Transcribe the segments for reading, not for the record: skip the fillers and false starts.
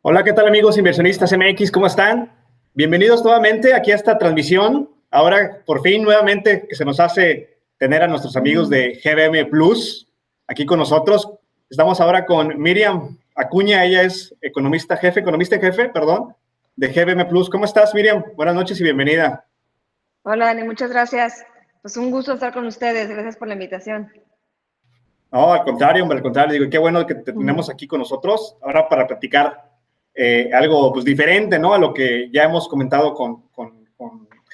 Hola, ¿qué tal amigos inversionistas MX? ¿Cómo están? Bienvenidos nuevamente aquí a esta transmisión. Ahora, por fin, nuevamente, que se nos hace tener a nuestros amigos de GBM Plus aquí con nosotros. Estamos ahora con Miriam Acuña, ella es economista en jefe, perdón, de GBM Plus. ¿Cómo estás, Miriam? Buenas noches y bienvenida. Hola, Dani, muchas gracias. Pues un gusto estar con ustedes. Gracias por la invitación. No, al contrario, hombre, al contrario. Digo, qué bueno que te tenemos aquí con nosotros ahora para platicar algo pues diferente, ¿no? A lo que ya hemos comentado con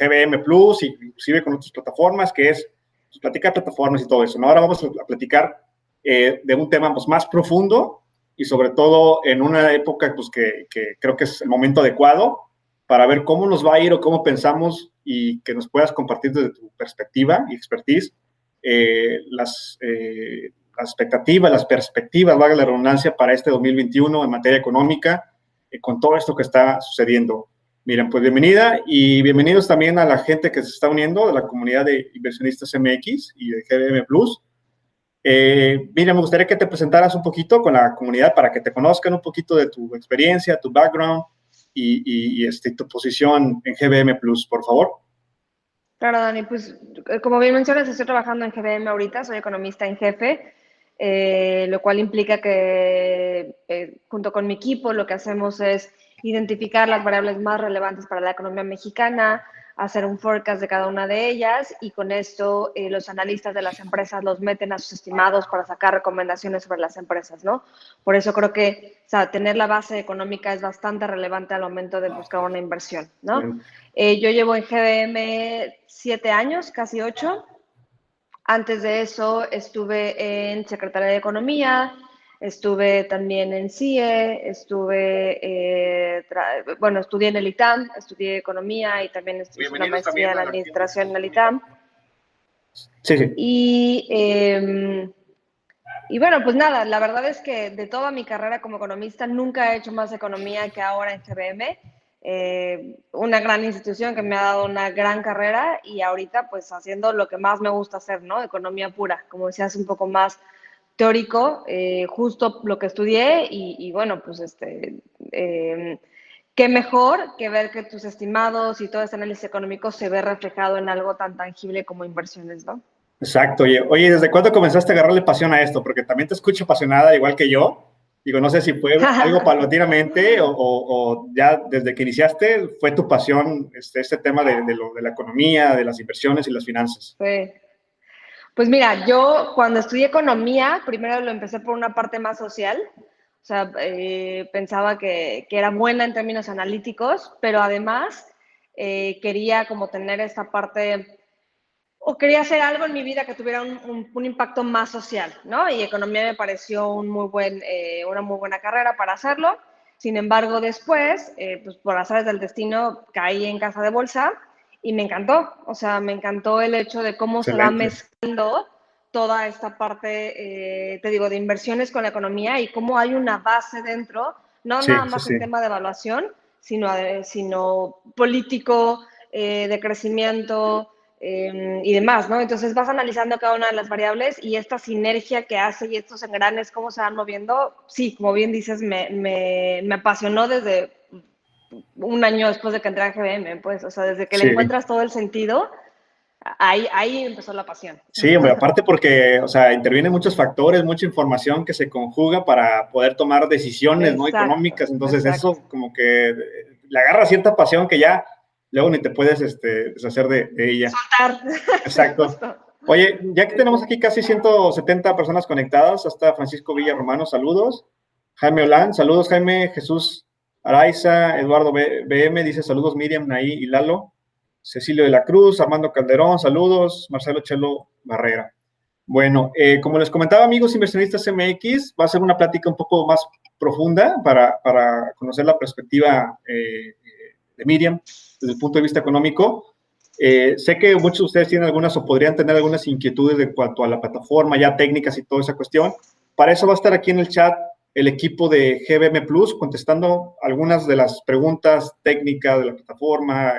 GBM Plus y inclusive con otras plataformas, que es pues, platicar plataformas y todo eso, ¿no? Ahora vamos a platicar de un tema pues, más profundo y sobre todo en una época pues, que creo que es el momento adecuado para ver cómo nos va a ir o cómo pensamos y que nos puedas compartir desde tu perspectiva y expertise las expectativas, las perspectivas, valga la redundancia, para este 2021 en materia económica, con todo esto que está sucediendo. Miren, pues bienvenida y bienvenidos también a la gente que se está uniendo de la comunidad de inversionistas MX y de GBM Plus. Miriam, me gustaría que te presentaras un poquito con la comunidad para que te conozcan un poquito de tu experiencia, tu background y tu posición en GBM Plus, por favor. Claro, Dani, pues como bien mencionas, estoy trabajando en GBM ahorita, soy economista en jefe, lo cual implica que junto con mi equipo lo que hacemos es identificar las variables más relevantes para la economía mexicana, hacer un forecast de cada una de ellas y con esto los analistas de las empresas los meten a sus estimados para sacar recomendaciones sobre las empresas, ¿no? Por eso creo que, o sea, tener la base económica es bastante relevante al momento de buscar una inversión, ¿no? Bien. Yo llevo en GBM 7 años, casi 8. Antes de eso estuve en Secretaría de Economía, estuve también en CIE, estudié en el ITAM, estudié Economía y también hice una Bienvenidos maestría también en a la gente que se Administración en está el uniendo. ITAM. Sí, sí. Y bueno, pues nada, la verdad es que de toda mi carrera como economista nunca he hecho más economía que ahora en GBM. Una gran institución que me ha dado una gran carrera y ahorita pues haciendo lo que más me gusta hacer, ¿no? Economía pura, como decías, un poco más teórico, justo lo que estudié y bueno, pues qué mejor que ver que tus estimados y todo este análisis económico se ve reflejado en algo tan tangible como inversiones, ¿no? Exacto. Oye, ¿desde cuándo comenzaste a agarrarle pasión a esto? Porque también te escucho apasionada, igual que yo. Digo, no sé si fue algo paulatinamente o ya desde que iniciaste fue tu pasión este tema de la economía, de las inversiones y las finanzas. Sí. Pues mira, yo cuando estudié economía, primero lo empecé por una parte más social, o sea, pensaba que era buena en términos analíticos, pero además quería como tener esta parte, o quería hacer algo en mi vida que tuviera un impacto más social, ¿no? Y economía me pareció una muy buena carrera para hacerlo. Sin embargo, después, pues por azares del destino, caí en casa de bolsa y me encantó. O sea, me encantó el hecho de cómo se va Excelente. mezclando toda esta parte, te digo, de inversiones con la economía y cómo hay una base dentro, no Sí, nada sí, más sí. en tema de evaluación, sino político, de crecimiento y demás, ¿no? Entonces vas analizando cada una de las variables y esta sinergia que hace y estos engranes, cómo se van moviendo, sí, como bien dices, me apasionó desde un año después de que entré a GBM, pues, o sea, desde que le Sí. encuentras todo el sentido, ahí empezó la pasión. Sí, hombre, aparte porque, o sea, intervienen muchos factores, mucha información que se conjuga para poder tomar decisiones, ¿no? Exacto, Económicas. Entonces, exacto. eso como que le agarra cierta pasión que ya luego ni te puedes deshacer de ella. Soltar, sí, Exacto. justo. Oye, ya que Sí, tenemos sí. aquí casi 170 personas conectadas, hasta Francisco Villa Romano, saludos. Jaime Olán, saludos Jaime, Jesús Araiza, Eduardo BM, dice saludos Miriam, Naí y Lalo. Cecilio de la Cruz, Armando Calderón, saludos. Marcelo Chelo Barrera. Bueno, como les comentaba, amigos inversionistas MX, va a ser una plática un poco más profunda para conocer la perspectiva de Miriam desde el punto de vista económico. Sé que muchos de ustedes tienen algunas o podrían tener algunas inquietudes en cuanto a la plataforma, ya técnicas y toda esa cuestión. Para eso va a estar aquí en el chat el equipo de GBM Plus contestando algunas de las preguntas técnicas de la plataforma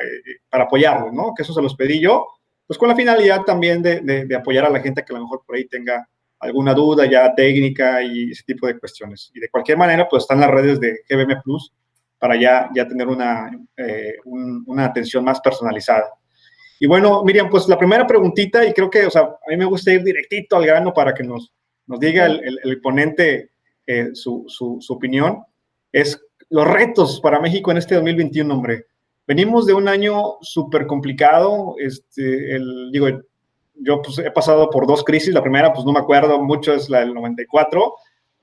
para apoyarlos, ¿no? Que eso se los pedí yo, pues con la finalidad también de apoyar a la gente que a lo mejor por ahí tenga alguna duda ya técnica y ese tipo de cuestiones. Y de cualquier manera, pues están las redes de GBM Plus para ya tener una atención más personalizada. Y bueno, Miriam, pues la primera preguntita, y creo que, o sea, a mí me gusta ir directito al grano para que nos diga el ponente su opinión, es los retos para México en este 2021, hombre. Venimos de un año súper complicado, digo, yo pues he pasado por 2 crisis, la primera pues no me acuerdo mucho, es la del 94,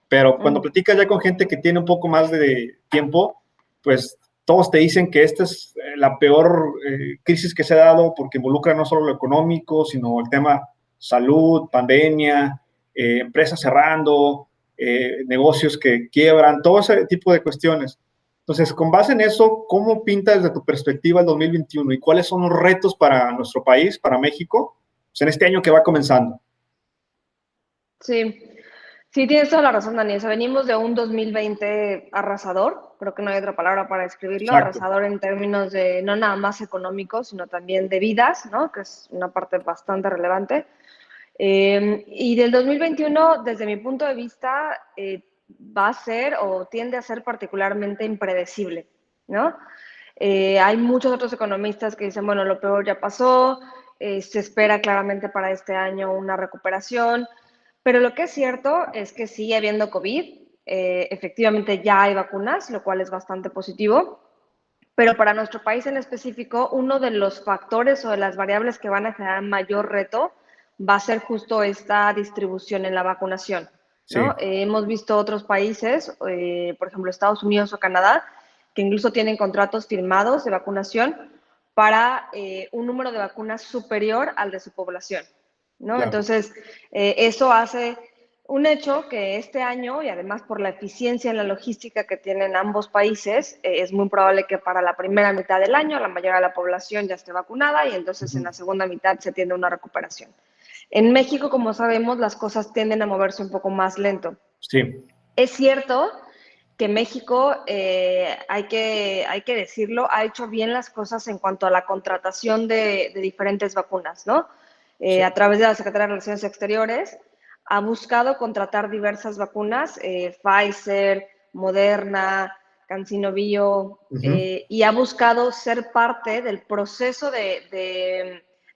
pero cuando platicas ya con gente que tiene un poco más de tiempo, pues todos te dicen que esta es la peor crisis que se ha dado porque involucra no solo lo económico, sino el tema salud, pandemia, empresas cerrando, negocios que quiebran, todo ese tipo de cuestiones. Entonces, con base en eso, ¿cómo pinta desde tu perspectiva el 2021 y cuáles son los retos para nuestro país, para México, pues en este año que va comenzando? Sí, sí, tienes toda la razón, Dani. O sea, venimos de un 2020 arrasador, creo que no hay otra palabra para describirlo, Exacto. arrasador en términos de no nada más económicos, sino también de vidas, ¿no? Que es una parte bastante relevante. Y del 2021, desde mi punto de vista, va a ser o tiende a ser particularmente impredecible, ¿no? Hay muchos otros economistas que dicen, bueno, lo peor ya pasó, se espera claramente para este año una recuperación, pero lo que es cierto es que sigue habiendo COVID, efectivamente ya hay vacunas, lo cual es bastante positivo, pero para nuestro país en específico, uno de los factores o de las variables que van a generar mayor reto va a ser justo esta distribución en la vacunación, ¿no? Sí. Hemos visto otros países, por ejemplo Estados Unidos o Canadá, que incluso tienen contratos firmados de vacunación para un número de vacunas superior al de su población, ¿no? Claro. Entonces, eso hace un hecho que este año, y además por la eficiencia en la logística que tienen ambos países, es muy probable que para la primera mitad del año la mayoría de la población ya esté vacunada y entonces en la segunda mitad se tiende una recuperación. En México, como sabemos, las cosas tienden a moverse un poco más lento. Sí. Es cierto que México, hay que decirlo, ha hecho bien las cosas en cuanto a la contratación de diferentes vacunas, ¿no? Sí. A través de la Secretaría de Relaciones Exteriores, ha buscado contratar diversas vacunas, Pfizer, Moderna, CanSino Bio, y ha buscado ser parte del proceso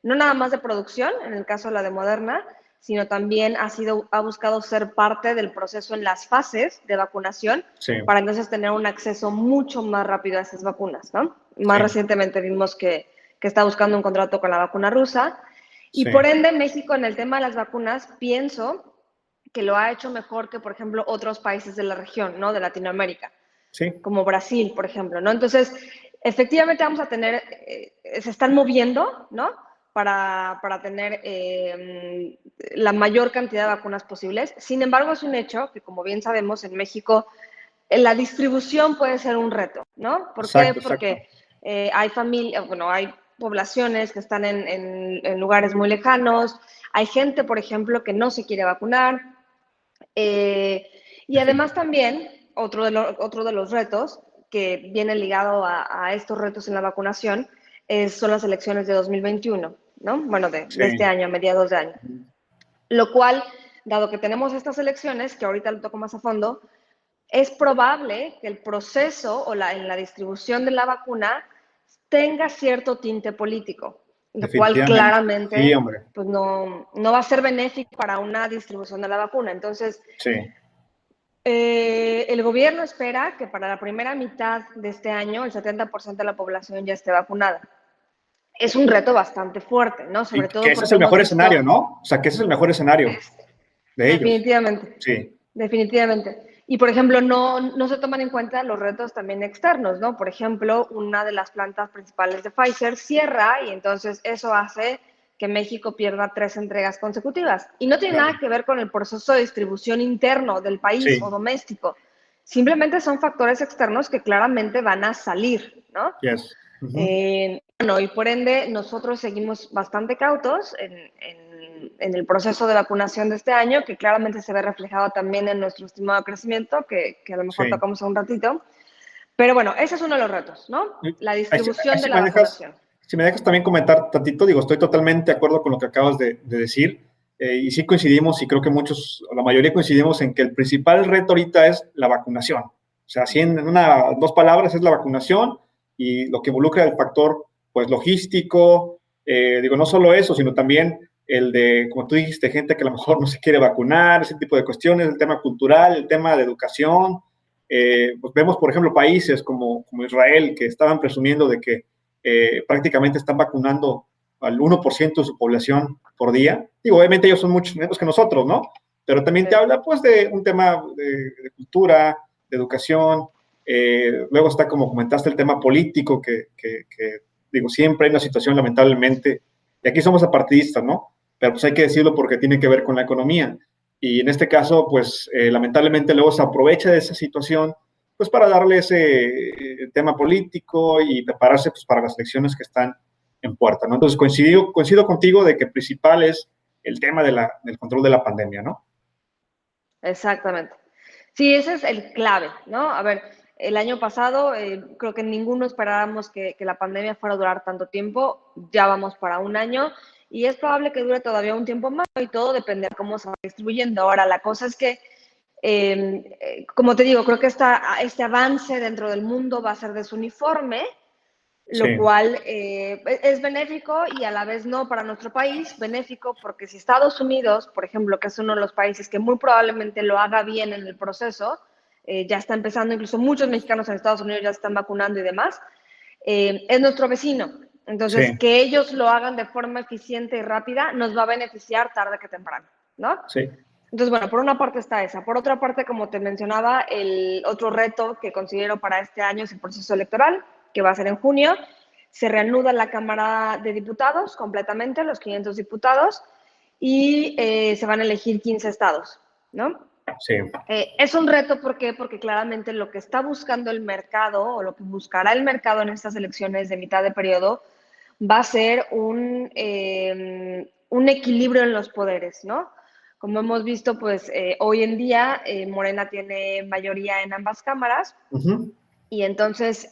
no nada más de producción, en el caso de la de Moderna, sino también ha buscado ser parte del proceso en las fases de vacunación Sí. para entonces tener un acceso mucho más rápido a esas vacunas, ¿no? Más Sí. recientemente vimos que está buscando un contrato con la vacuna rusa y Sí. por ende México en el tema de las vacunas pienso que lo ha hecho mejor que, por ejemplo, otros países de la región, ¿no? De Latinoamérica, Sí. como Brasil, por ejemplo, ¿no? Entonces, efectivamente vamos a tener, se están moviendo, ¿no? Para tener la mayor cantidad de vacunas posibles. Sin embargo, es un hecho que, como bien sabemos, en México la distribución puede ser un reto, ¿no? ¿Por qué? Exacto, exacto. Porque hay familias, bueno, hay poblaciones que están en lugares muy lejanos, hay gente, por ejemplo, que no se quiere vacunar, y además también otro de los retos que viene ligado a estos retos en la vacunación son las elecciones de 2021, ¿no? Bueno, de este Sí. año, mediados de año. Lo cual, dado que tenemos estas elecciones, que ahorita lo toco más a fondo, es probable que el proceso o en la distribución de la vacuna tenga cierto tinte político, lo cual Definitivamente. Sí, claramente hombre. pues no va a ser benéfico para una distribución de la vacuna. Entonces, Sí. el gobierno espera que para la primera mitad de este año el 70% de la población ya esté vacunada. Es un reto bastante fuerte, ¿no? Y Sobre que todo ese es porque el hemos mejor visto, escenario, ¿no? O sea, que ese es el mejor escenario de ellos. definitivamente, Sí. definitivamente. Y, por ejemplo, no se toman en cuenta los retos también externos, ¿no? Por ejemplo, una de las plantas principales de Pfizer cierra y entonces eso hace que México pierda 3 entregas consecutivas. Y no tiene Claro. nada que ver con el proceso de distribución interno del país o Sí. doméstico. Simplemente son factores externos que claramente van a salir, ¿no? Yes. Uh-huh. Bueno, y por ende nosotros seguimos bastante cautos en el proceso de vacunación de este año, que claramente se ve reflejado también en nuestro estimado crecimiento, que a lo mejor Sí. tocamos un ratito. Pero bueno, ese es uno de los retos, ¿no? La Ahí distribución de si la me dejas, vacunación. si me dejas también comentar tantito, digo, estoy totalmente de acuerdo con lo que acabas de decir, y sí coincidimos, y creo que muchos, la mayoría coincidimos en que el principal reto ahorita es la vacunación. O sea, así en dos palabras es la vacunación y lo que involucra el factor, pues, logístico, digo, no solo eso, sino también el de, como tú dijiste, gente que a lo mejor no se quiere vacunar, ese tipo de cuestiones, el tema cultural, el tema de educación. Pues vemos, por ejemplo, países como Israel que estaban presumiendo de que prácticamente están vacunando al 1% de su población por día. Digo, obviamente ellos son mucho menos que nosotros, ¿no? Pero también te habla, pues, de un tema de cultura, de educación. Luego está, como comentaste, el tema político, digo, siempre hay una situación, lamentablemente, y aquí somos apartidistas, ¿no? Pero pues hay que decirlo porque tiene que ver con la economía. Y en este caso, pues, lamentablemente luego se aprovecha de esa situación, pues, para darle ese tema político y prepararse, pues, para las elecciones que están en puerta, ¿no? Entonces, coincido contigo de que principal es el tema del control de la pandemia, ¿no? Exactamente. Sí, ese es el clave, ¿no? A ver, el año pasado creo que ninguno esperábamos que la pandemia fuera a durar tanto tiempo, ya vamos para un año y es probable que dure todavía un tiempo más y todo depende de cómo se va distribuyendo. Ahora, la cosa es que, como te digo, creo que este avance dentro del mundo va a ser desuniforme, lo Sí, cual es benéfico y a la vez no para nuestro país, benéfico porque si Estados Unidos, por ejemplo, que es uno de los países que muy probablemente lo haga bien en el proceso, ya está empezando, incluso muchos mexicanos en Estados Unidos ya se están vacunando y demás, es nuestro vecino. sí, Entonces, que ellos lo hagan de forma eficiente y rápida nos va a beneficiar tarde que temprano, ¿no? sí. Entonces, bueno, por una parte está esa. Por otra parte, como te mencionaba, el otro reto que considero para este año es el proceso electoral, que va a ser en junio. Se reanuda la Cámara de Diputados completamente, los 500 diputados, y se van a elegir 15 estados, ¿no? Sí. Es un reto, ¿por qué? Porque claramente lo que está buscando el mercado o lo que buscará el mercado en estas elecciones de mitad de periodo va a ser un equilibrio en los poderes, ¿no? Como hemos visto, pues hoy en día Morena tiene mayoría en ambas cámaras Uh-huh. y entonces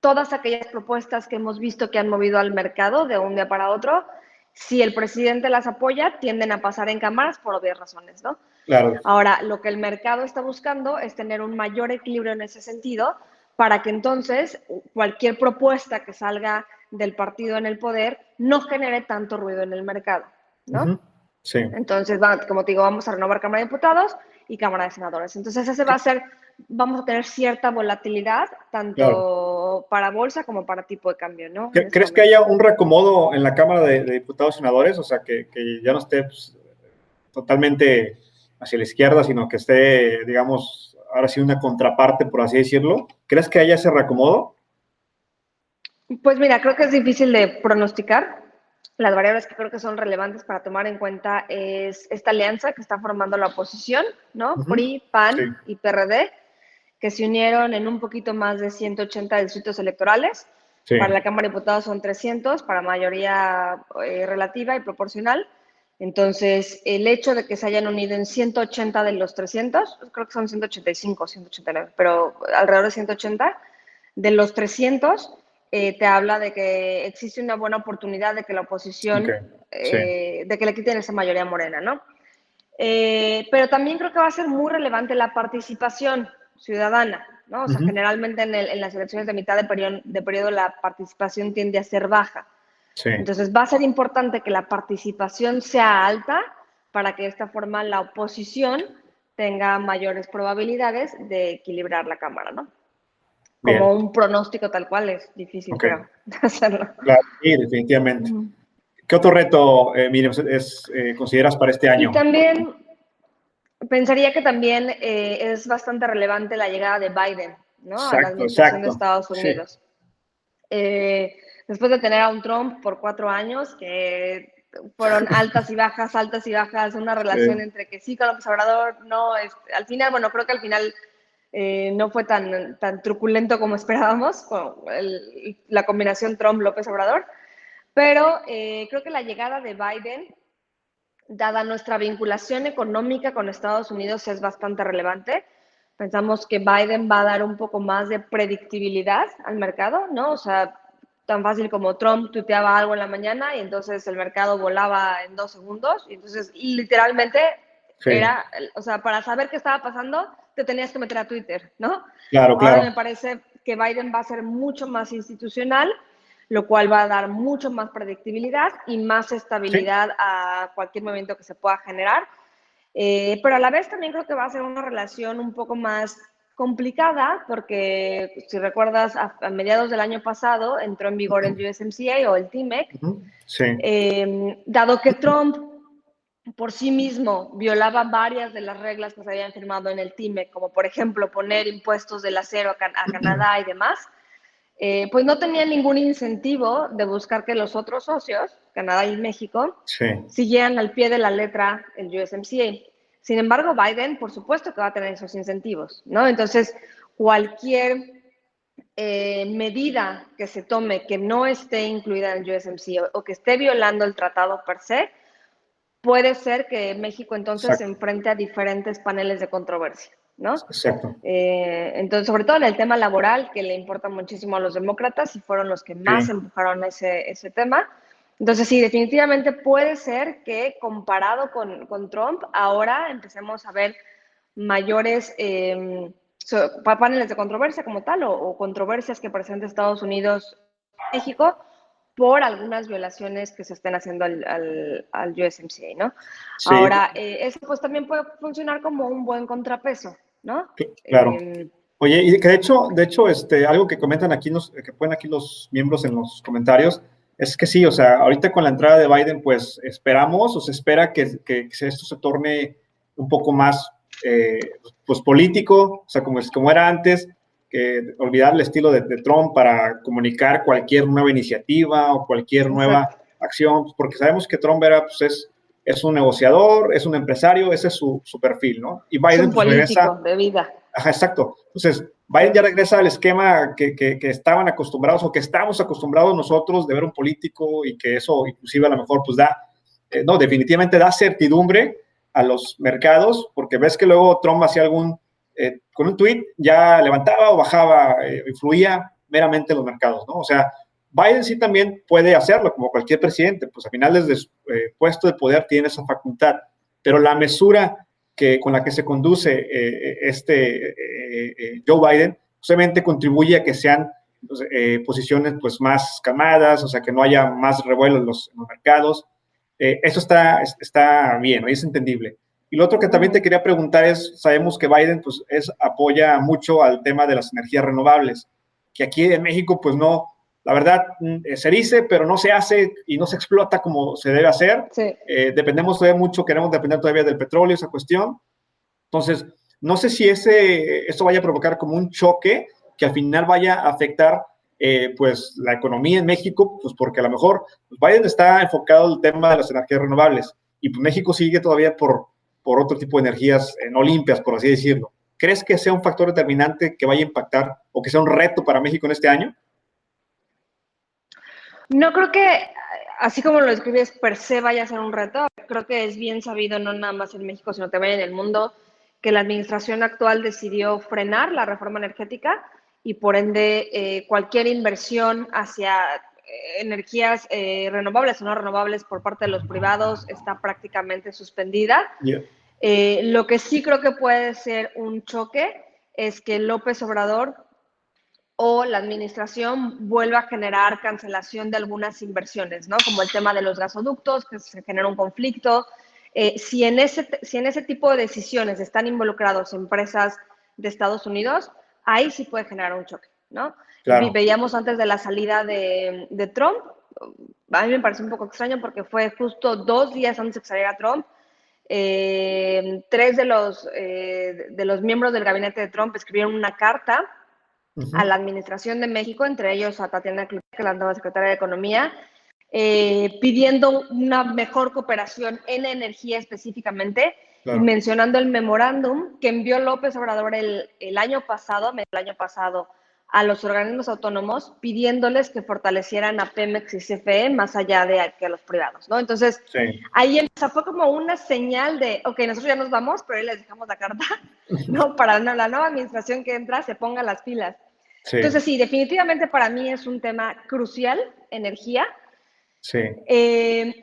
todas aquellas propuestas que hemos visto que han movido al mercado de un día para otro, si el presidente las apoya, tienden a pasar en cámaras por obvias razones, ¿no? Claro. Ahora, lo que el mercado está buscando es tener un mayor equilibrio en ese sentido para que entonces cualquier propuesta que salga del partido en el poder no genere tanto ruido en el mercado, ¿no? Uh-huh. Sí. Entonces, como te digo, vamos a renovar Cámara de Diputados y Cámara de Senadores. Entonces, ese va a ser, vamos a tener cierta volatilidad, Claro. tanto para bolsa como para tipo de cambio, ¿no? En ese ¿Crees que momento. haya un reacomodo en la Cámara de Diputados y Senadores? O sea, que ya no esté, pues, totalmente hacia la izquierda, sino que esté, digamos, ahora sí una contraparte, por así decirlo. ¿Crees que haya ese reacomodo? Pues mira, creo que es difícil de pronosticar. Las variables que creo que son relevantes para tomar en cuenta es esta alianza que está formando la oposición, ¿no? Uh-huh. PRI, PAN Sí, y PRD, que se unieron en un poquito más de 180 distritos electorales. sí, Para la Cámara de Diputados son 300, para mayoría relativa y proporcional. Entonces, el hecho de que se hayan unido en 180 de los 300, creo que son 185, 189, pero alrededor de 180, de los 300, te habla de que existe una buena oportunidad de que la ok, oposición, sí, de que le quiten esa mayoría morena, ¿no? Pero también creo que va a ser muy relevante la participación ciudadana, ¿no? O sea, uh-huh. generalmente en las elecciones de mitad de periodo la participación tiende a ser baja. Sí, Entonces va a ser importante que la participación sea alta para que de esta forma la oposición tenga mayores probabilidades de equilibrar la Cámara, ¿no? Como bien, un pronóstico tal cual es difícil, ok, creo, hacerlo. claro, sí, definitivamente. ¿Qué otro reto, Miriam, consideras para este Y año? también pensaría que también es bastante relevante la llegada de Biden, ¿no? A la Exacto, administración de exacto, Estados sí, Unidos. Eh, Después de tener a un Trump por 4 años, que fueron altas y bajas, una relación sí, entre que sí con López Obrador, no, al final, bueno, creo que al final no fue tan truculento como esperábamos, con la combinación Trump-López Obrador, pero creo que la llegada de Biden, dada nuestra vinculación económica con Estados Unidos, es bastante relevante. Pensamos que Biden va a dar un poco más de predictibilidad al mercado, ¿no? O sea, tan fácil como Trump tuiteaba algo en la mañana y entonces el mercado volaba en 2 segundos. Y entonces, literalmente, sí, o sea, para saber qué estaba pasando, te tenías que meter a Twitter, ¿no? Claro, Ahora claro. me parece que Biden va a ser mucho más institucional, lo cual va a dar mucho más predictibilidad y más Sí. estabilidad a cualquier movimiento que se pueda generar. Pero a la vez también creo que va a ser una relación un poco más complicada, porque si recuerdas, a mediados del año pasado entró en vigor el USMCA o el TMEC, Sí. dado que Trump por sí mismo violaba varias de las reglas que se habían firmado en el TMEC, como por ejemplo poner impuestos del acero a Canadá y demás, pues no tenía ningún incentivo de buscar que los otros socios, Canadá y México, Sí. siguieran al pie de la letra el USMCA. Sin embargo, Biden, por supuesto que va a tener esos incentivos, ¿no? Entonces, cualquier medida que se tome que no esté incluida en el USMCA o que esté violando el tratado per se, puede ser que México entonces se Exacto. enfrente a diferentes paneles de controversia, ¿no? Exacto. Entonces, sobre todo en el tema laboral, que le importa muchísimo a los demócratas y fueron los que más Sí. empujaron ese tema. Entonces, sí, definitivamente puede ser que comparado con Trump, ahora empecemos a ver mayores paneles de controversia como tal o controversias que presenta Estados Unidos, México, por algunas violaciones que se estén haciendo al USMCA, ¿no? Sí, Ahora, eso pues también puede funcionar como un buen contrapeso, ¿no? claro. Eh, Oye, y que de hecho, algo que comentan aquí, que ponen aquí los miembros en los comentarios, es que sí, o sea, ahorita con la entrada de Biden, pues esperamos o se espera que esto se torne un poco más, pues político, o sea, como era antes, que olvidar el estilo de Trump para comunicar cualquier nueva iniciativa o cualquier nueva exacto. acción, porque sabemos que Trump era, pues es un negociador, es un empresario, ese es su perfil, ¿no? Y Es Biden un pues regresa. político de vida. Ajá, exacto. Entonces, Biden Sí. ya regresa al esquema que estaban acostumbrados o que estamos acostumbrados nosotros de ver un político y que eso inclusive a lo mejor pues no, definitivamente da certidumbre a los mercados, porque ves que luego Trump hacía con un tweet ya levantaba o bajaba, influía meramente en los mercados, ¿no? O sea, Biden sí también puede hacerlo como cualquier presidente, pues a final desde su puesto de poder tiene esa facultad, pero la mesura con la que se conduce Joe Biden, obviamente contribuye a que sean pues, posiciones pues, más calmadas, o sea, que no haya más revuelo en los mercados. Eso está bien, ¿no? Y es entendible. Y lo otro que también te quería preguntar es, sabemos que Biden pues, apoya mucho al tema de las energías renovables, que aquí en México pues no, la verdad, se dice, pero no se hace y no se explota como se debe hacer. Sí. Dependemos todavía mucho, queremos depender todavía del petróleo, esa cuestión. Entonces, no sé si esto vaya a provocar como un choque que al final vaya a afectar pues la economía en México, pues porque a lo mejor pues Biden está enfocado en el tema de las energías renovables y pues México sigue todavía por otro tipo de energías no limpias, por así decirlo. ¿Crees que sea un factor determinante que vaya a impactar o que sea un reto para México en este año? No creo que, así como lo escribes, per se vaya a ser un reto. Creo que es bien sabido, no nada más en México, sino también en el mundo, que la administración actual decidió frenar la reforma energética y por ende cualquier inversión hacia energías renovables o no renovables por parte de los privados está prácticamente suspendida. Yeah. Lo que sí creo que puede ser un choque es que López Obrador o la administración vuelva a generar cancelación de algunas inversiones, ¿no? Como el tema de los gasoductos, que se genera un conflicto. Si en ese tipo de decisiones están involucrados empresas de Estados Unidos, ahí sí puede generar un choque, ¿no? Claro. Veíamos antes de la salida de Trump, a mí me parece un poco extraño porque fue justo 2 días antes de que saliera Trump, tres de los miembros del gabinete de Trump escribieron una carta a la administración de México, entre ellos a Tatiana Cloutier, que es la nueva secretaria de Economía, pidiendo una mejor cooperación en energía específicamente y Claro. mencionando el memorándum que envió López Obrador el año pasado a los organismos autónomos pidiéndoles que fortalecieran a Pemex y CFE más allá de que a los privados, ¿no? Entonces, Sí. ahí fue como una señal de, ok, nosotros ya nos vamos, pero ahí les dejamos la carta, ¿no? Para la nueva administración que entra se ponga las pilas. Sí. Entonces, sí, definitivamente para mí es un tema crucial, energía. Sí.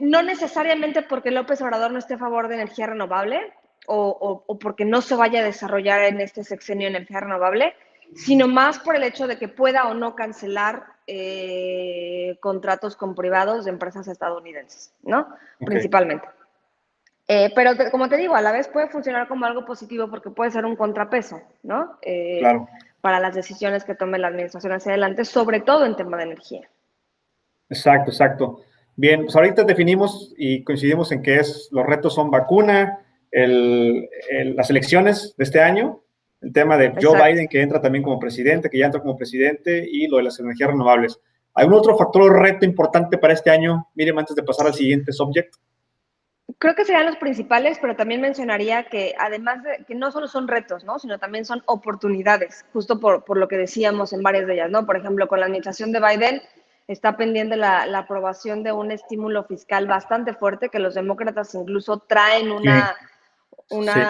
No necesariamente porque López Obrador no esté a favor de energía renovable o porque no se vaya a desarrollar en este sexenio energía renovable, sino más por el hecho de que pueda o no cancelar contratos con privados de empresas estadounidenses, ¿no? Ok, Principalmente. Pero como te digo, a la vez puede funcionar como algo positivo porque puede ser un contrapeso, ¿no? claro. Para las decisiones que tome la administración hacia adelante, sobre todo en tema de energía. Exacto, exacto. Bien, pues ahorita definimos y coincidimos en que los retos son vacuna, las elecciones de este año, el tema de Joe Exacto. Biden que entra también como presidente, que ya entra como presidente, y lo de las energías renovables. ¿Algún otro factor o reto importante para este año, Miriam, antes de pasar al siguiente subject? Creo que serían los principales, pero también mencionaría que además de que no solo son retos, ¿no? Sino también son oportunidades, justo por lo que decíamos en varias de ellas, ¿no? Por ejemplo, con la administración de Biden está pendiente la aprobación de un estímulo fiscal bastante fuerte que los demócratas incluso traen Sí, sí,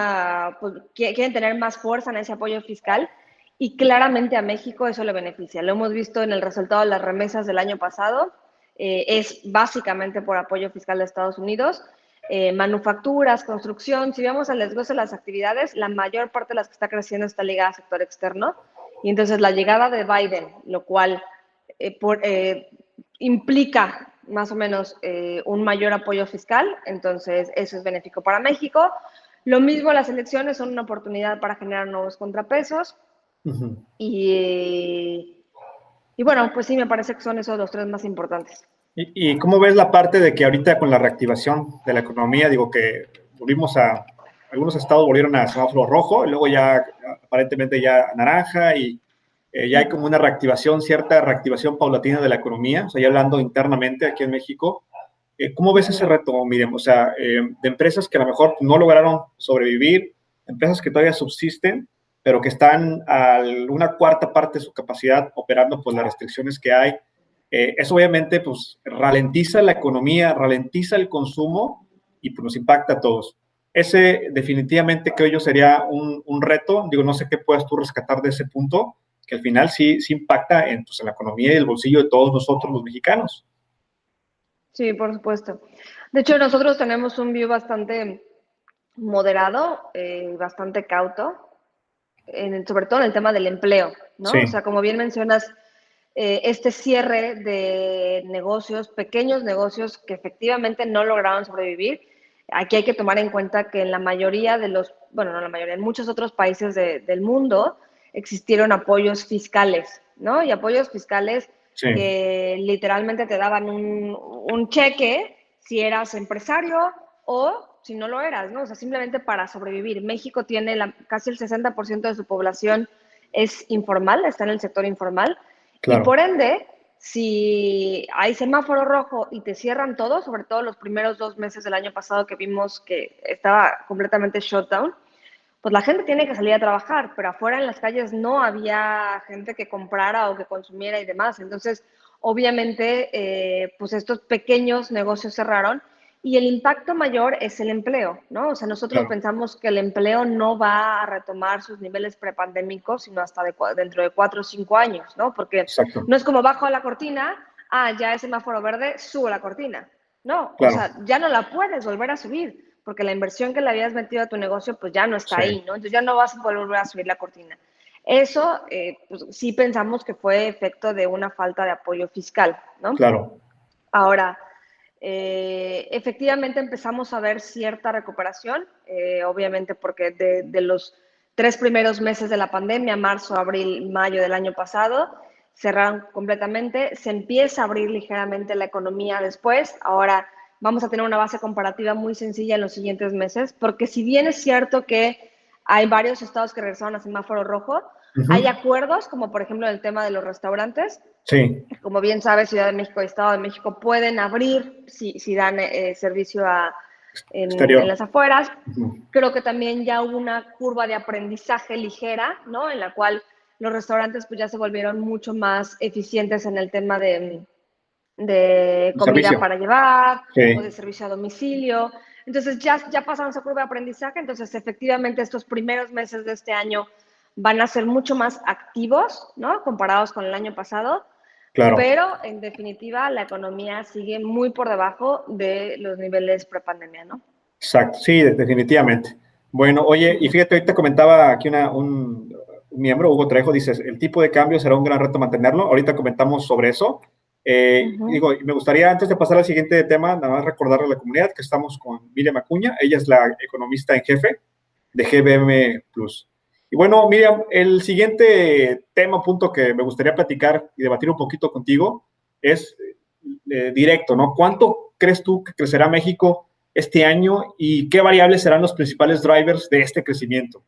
pues, quieren tener más fuerza en ese apoyo fiscal y claramente a México eso le beneficia. Lo hemos visto en el resultado de las remesas del año pasado, es básicamente por apoyo fiscal de Estados Unidos. Manufacturas, construcción, si vemos el desglose de las actividades, la mayor parte de las que está creciendo está ligada al sector externo. Y entonces la llegada de Biden, lo cual implica más o menos un mayor apoyo fiscal, entonces eso es benéfico para México. Lo mismo las elecciones son una oportunidad para generar nuevos contrapesos uh-huh. y bueno, pues sí, me parece que son esos los tres más importantes. ¿Y cómo ves la parte de que ahorita con la reactivación de la economía, digo que algunos estados volvieron a semáforo rojo, y luego ya aparentemente ya naranja, y ya hay como una reactivación, cierta reactivación paulatina de la economía, o sea, ya hablando internamente aquí en México? ¿Cómo ves ese reto, Miriam? O sea, de empresas que a lo mejor no lograron sobrevivir, empresas que todavía subsisten, pero que están a una cuarta parte de su capacidad operando por las restricciones que hay. Eso obviamente pues ralentiza la economía, ralentiza el consumo y pues nos impacta a todos. Ese definitivamente creo yo sería un reto. Digo, no sé qué puedas tú rescatar de ese punto, que al final sí impacta pues, en la economía y el bolsillo de todos nosotros los mexicanos. Sí, por supuesto. De hecho, nosotros tenemos un view bastante moderado, bastante cauto, sobre todo en el tema del empleo, ¿no? O Sí, sea, como bien mencionas, este cierre de negocios, pequeños negocios que efectivamente no lograron sobrevivir, aquí hay que tomar en cuenta que en la mayoría de bueno, no la mayoría, en muchos otros países del mundo existieron apoyos fiscales, ¿no? Y apoyos fiscales sí, que literalmente te daban un cheque si eras empresario o si no lo eras, ¿no? O sea, simplemente para sobrevivir. México tiene casi el 60% de su población es informal, está en el sector informal, y por claro, ende, si hay semáforo rojo y te cierran todo, sobre todo los primeros 2 meses del año pasado que vimos que estaba completamente shutdown, pues la gente tiene que salir a trabajar, pero afuera en las calles no había gente que comprara o que consumiera y demás. Entonces, obviamente, pues estos pequeños negocios cerraron y el impacto mayor es el empleo, ¿no? O sea, nosotros claro, pensamos que el empleo no va a retomar sus niveles prepandémicos, sino hasta dentro de 4 o 5 años, ¿no? Porque exacto, no es como bajo la cortina, ya es semáforo verde, subo la cortina. No, o claro, sea, ya no la puedes volver a subir porque la inversión que le habías metido a tu negocio pues ya no está sí, ahí, ¿no? Entonces ya no vas a poder volver a subir la cortina. Eso pues, sí pensamos que fue efecto de una falta de apoyo fiscal, ¿no? claro, Ahora, efectivamente empezamos a ver cierta recuperación, obviamente porque de los 3 primeros meses de la pandemia, marzo, abril, mayo del año pasado, cerraron completamente, se empieza a abrir ligeramente la economía después, ahora vamos a tener una base comparativa muy sencilla en los siguientes meses, porque si bien es cierto que hay varios estados que regresaron a semáforo rojo, hay uh-huh. acuerdos, como por ejemplo en el tema de los restaurantes, Sí, como bien sabes, Ciudad de México y Estado de México pueden abrir si dan servicio en exterior. las afueras. Uh-huh. Creo que también ya hubo una curva de aprendizaje ligera, ¿no? En la cual los restaurantes pues ya se volvieron mucho más eficientes en el tema de El comida servicio. para llevar o de Sí, servicio a domicilio. Entonces ya pasaron esa curva de aprendizaje, entonces efectivamente estos primeros meses de este año van a ser mucho más activos, ¿no? Comparados con el año pasado, claro, pero en definitiva la economía sigue muy por debajo de los niveles prepandemia, ¿no? exacto, sí, definitivamente. Bueno, oye, y fíjate, ahorita comentaba aquí un miembro, Hugo Trejo, dice, el tipo de cambio será un gran reto mantenerlo. Ahorita comentamos sobre eso. Digo, me gustaría, antes de pasar al siguiente tema, nada más recordarle a la comunidad que estamos con Miriam Acuña. Ella es la economista en jefe de GBM Plus. Y bueno, Miriam, el siguiente tema, punto que me gustaría platicar y debatir un poquito contigo es directo, ¿no? ¿Cuánto crees tú que crecerá México este año y qué variables serán los principales drivers de este crecimiento?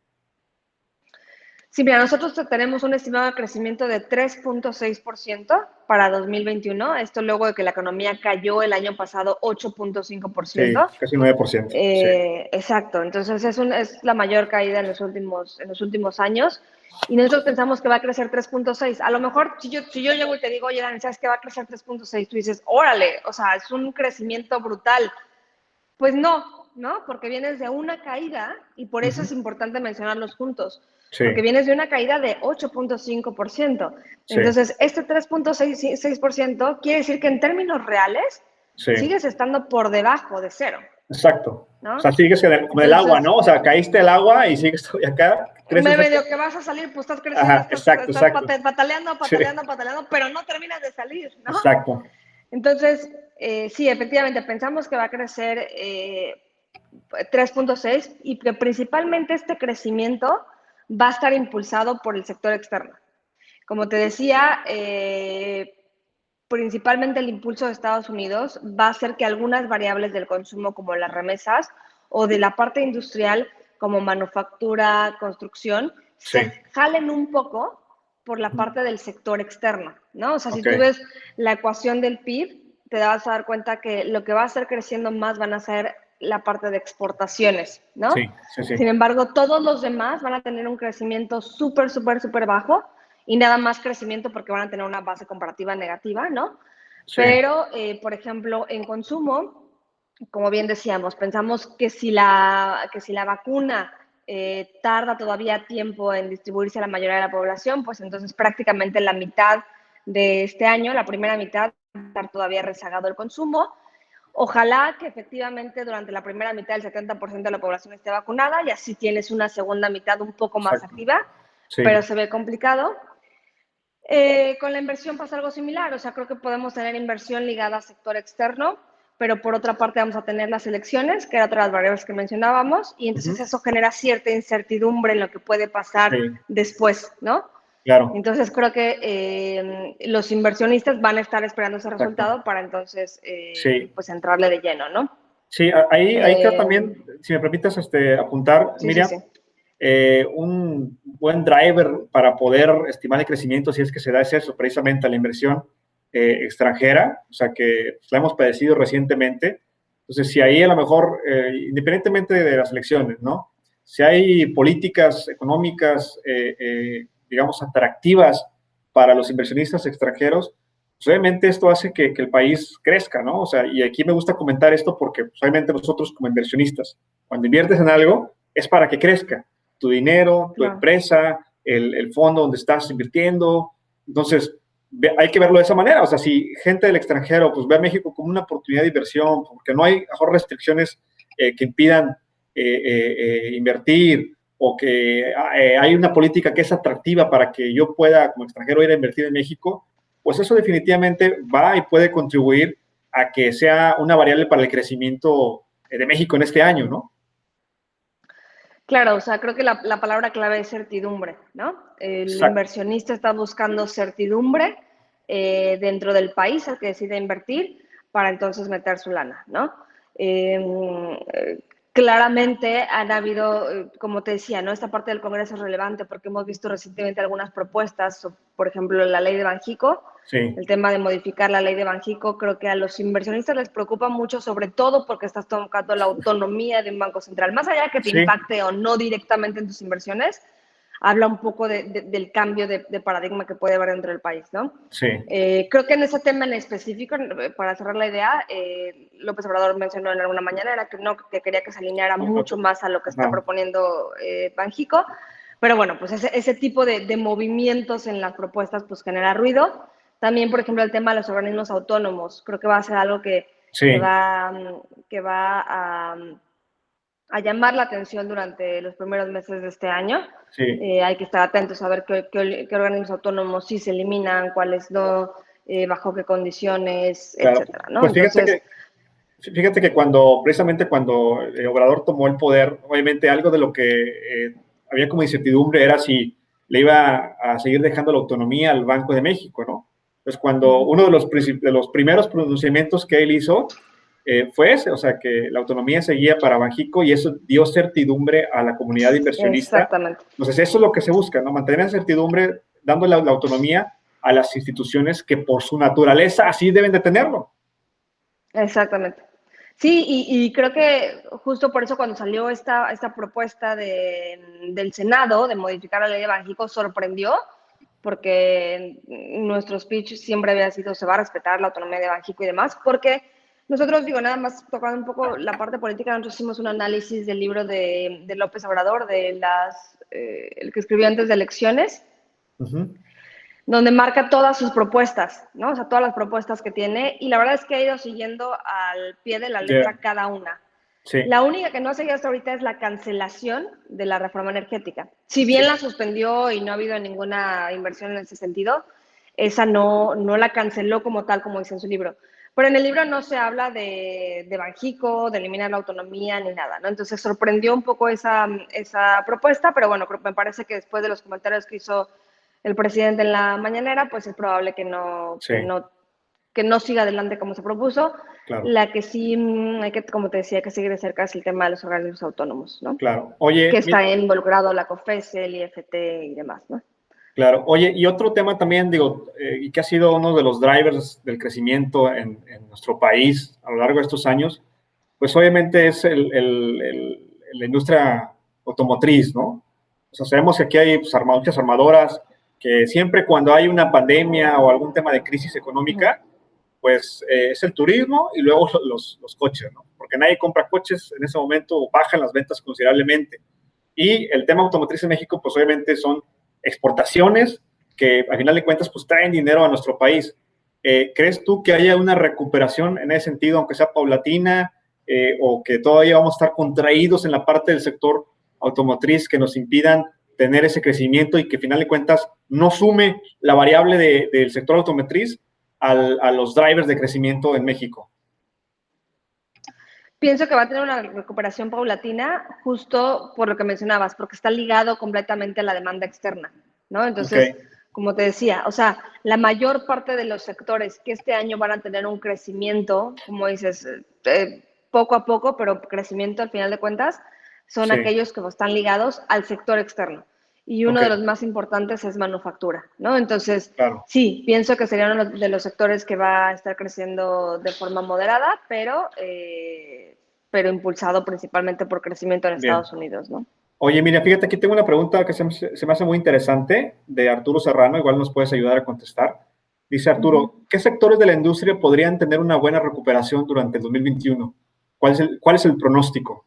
Sí, mira, nosotros tenemos un estimado de crecimiento de 3.6% para 2021. Esto luego de que la economía cayó el año pasado Sí, 8.5%. casi 9%. Sí. Exacto, entonces es la mayor caída en los últimos años. Y nosotros pensamos que va a crecer 3.6. A lo mejor, si yo llego y te digo, oye, Dani, ¿sabes que va a crecer 3.6? Tú dices, órale, o sea, es un crecimiento brutal. Pues no, ¿no? Porque vienes de una caída y por eso es importante mencionarlos juntos, Sí, porque vienes de una caída de 8.5%. sí, Entonces, este 3.6% quiere decir que en términos reales sí, sigues estando por debajo de cero, exacto. O ¿no? sea, sigues como el agua, Entonces, ¿no? O sea, caíste el agua y sigues acá, creces. medio que vas a salir, pues estás creciendo, Ajá, exacto, estás exacto. pataleando, Sí, pataleando, pataleando, pero no terminas de salir, ¿no? exacto. Entonces, sí, efectivamente, pensamos que va a crecer 3.6 y que principalmente este crecimiento va a estar impulsado por el sector externo. Como te decía, principalmente el impulso de Estados Unidos va a hacer que algunas variables del consumo, como las remesas, o de la parte industrial, como manufactura, construcción, Sí. se jalen un poco por la parte del sector externo, ¿no? O sea, si Ok. tú ves la ecuación del PIB, te vas a dar cuenta que lo que va a estar creciendo más van a ser la parte de exportaciones, ¿no? Sí, sí, sí. Sin embargo, todos los demás van a tener un crecimiento súper, súper, súper bajo y nada más crecimiento porque van a tener una base comparativa negativa, ¿no? Sí, Pero, por ejemplo, en consumo, como bien decíamos, pensamos que si la vacuna tarda todavía tiempo en distribuirse a la mayoría de la población, pues entonces prácticamente la mitad de este año, la primera mitad, va a estar todavía rezagado el consumo. Ojalá que efectivamente durante la primera mitad el 70% de la población esté vacunada y así tienes una segunda mitad un poco más exacto. activa, Sí, pero se ve complicado. Con la inversión pasa algo similar, o sea, creo que podemos tener inversión ligada al sector externo, pero por otra parte vamos a tener las elecciones, que era otra de las variables que mencionábamos, y entonces eso genera cierta incertidumbre en lo que puede pasar sí, después, ¿no? claro. Entonces creo que los inversionistas van a estar esperando ese Exacto. resultado para entonces Sí, pues entrarle de lleno, ¿no? sí, ahí creo Eh, también, si me permites apuntar, sí, sí, Miriam, sí. un buen driver para poder estimar el crecimiento, si es que se da, es eso, precisamente la inversión extranjera, o sea, que pues, la hemos padecido recientemente. Entonces, si ahí a lo mejor, independientemente de las elecciones, ¿no? Si hay políticas económicas, digamos, atractivas para los inversionistas extranjeros, pues, obviamente esto hace que el país crezca, ¿no? O sea, y aquí me gusta comentar esto porque pues, obviamente nosotros como inversionistas, cuando inviertes en algo, es para que crezca tu dinero, tu Claro. empresa, el fondo donde estás invirtiendo. Entonces, hay que verlo de esa manera. O sea, si gente del extranjero pues, ve a México como una oportunidad de inversión, porque no hay mejor restricciones que impidan invertir o que hay una política que es atractiva para que yo pueda como extranjero ir a invertir en México, pues eso definitivamente va y puede contribuir a que sea una variable para el crecimiento de México en este año, ¿no? Claro, o sea, creo que la palabra clave es certidumbre, ¿no? El Exacto. inversionista está buscando certidumbre dentro del país al que decide invertir para entonces meter su lana, ¿no? Claramente han habido, como te decía, ¿no? Esta parte del Congreso es relevante porque hemos visto recientemente algunas propuestas, por ejemplo, la ley de Banjico, Sí, el tema de modificar la ley de Banjico, creo que a los inversionistas les preocupa mucho, sobre todo porque estás tocando la autonomía de un banco central. Más allá de que te sí, impacte o no directamente en tus inversiones, habla un poco del cambio de paradigma que puede haber dentro del país, ¿no? sí, Creo que en ese tema en específico, para cerrar la idea, López Obrador mencionó en alguna mañana era que no, que quería que se alineara mucho más a lo que está ajá, proponiendo Banjico, pero bueno, pues ese tipo de movimientos en las propuestas pues genera ruido. También, por ejemplo, el tema de los organismos autónomos, creo que va a ser algo que, sí, que va, que va a llamar la atención durante los primeros meses de este año. Sí. Hay que estar atentos a ver qué organismos autónomos sí se eliminan, cuáles no, bajo qué condiciones, Claro. etcétera, ¿no? Pues Entonces, fíjate que precisamente cuando Obrador tomó el poder, obviamente algo de lo que había como incertidumbre era si le iba a seguir dejando la autonomía al Banco de México, ¿no? Pues cuando uno de los primeros pronunciamientos que él hizo fue ese, o sea, que la autonomía seguía para Banxico y eso dio certidumbre a la comunidad inversionista. exactamente. Entonces, eso es lo que se busca, ¿no? Mantener esa certidumbre, dando la autonomía a las instituciones que por su naturaleza así deben de tenerlo. Exactamente. Sí, y creo que justo por eso cuando salió esta propuesta del Senado de modificar la ley de Banxico sorprendió, porque nuestro speech siempre había sido se va a respetar la autonomía de Banxico y demás, porque nosotros, digo, nada más tocando un poco la parte política, nosotros hicimos un análisis del libro de López Obrador, el que escribió antes de elecciones, donde marca todas sus propuestas, ¿no? O sea, todas las propuestas que tiene, y la verdad es que ha ido siguiendo al pie de la letra cada una. Sí. La única que no ha seguido hasta ahorita es la cancelación de la reforma energética. Si bien la suspendió y no ha habido ninguna inversión en ese sentido, esa no la canceló como tal, como dice en su libro. Pero en el libro no se habla de Banxico, de eliminar la autonomía ni nada, ¿no? Entonces sorprendió un poco esa propuesta, pero bueno, me parece que después de los comentarios que hizo el presidente en la mañanera, pues es probable que no siga adelante como se propuso. Claro. La que sí hay que, como te decía, que seguir de cerca es el tema de los organismos autónomos, ¿no? Claro. Oye, que está involucrado la COFESE, el IFT y demás, ¿no? Claro. Oye, y otro tema también, digo, y que ha sido uno de los drivers del crecimiento en nuestro país a lo largo de estos años, pues obviamente es la industria automotriz, ¿no? O sea, sabemos que aquí hay pues, muchas armadoras que siempre cuando hay una pandemia o algún tema de crisis económica, pues es el turismo y luego los coches, ¿no? Porque nadie compra coches en ese momento, bajan las ventas considerablemente. Y el tema automotriz en México, pues obviamente son exportaciones que a final de cuentas pues traen dinero a nuestro país. ¿Crees tú que haya una recuperación en ese sentido, aunque sea paulatina, o que todavía vamos a estar contraídos en la parte del sector automotriz que nos impidan tener ese crecimiento y que a final de cuentas no sume la variable del sector automotriz a los drivers de crecimiento en México? Pienso que va a tener una recuperación paulatina justo por lo que mencionabas, porque está ligado completamente a la demanda externa, ¿no? Entonces, como te decía, o sea, la mayor parte de los sectores que este año van a tener un crecimiento, como dices, poco a poco, pero crecimiento al final de cuentas, son aquellos que están ligados al sector externo. Y uno de los más importantes es manufactura, ¿no? Entonces, sí, pienso que sería uno de los sectores que va a estar creciendo de forma moderada, pero impulsado principalmente por crecimiento en Estados Unidos, ¿no? Oye, mira, fíjate, aquí tengo una pregunta que se me hace muy interesante de Arturo Serrano, igual nos puedes ayudar a contestar. Dice Arturo, ¿qué sectores de la industria podrían tener una buena recuperación durante el 2021? ¿Cuál es el pronóstico?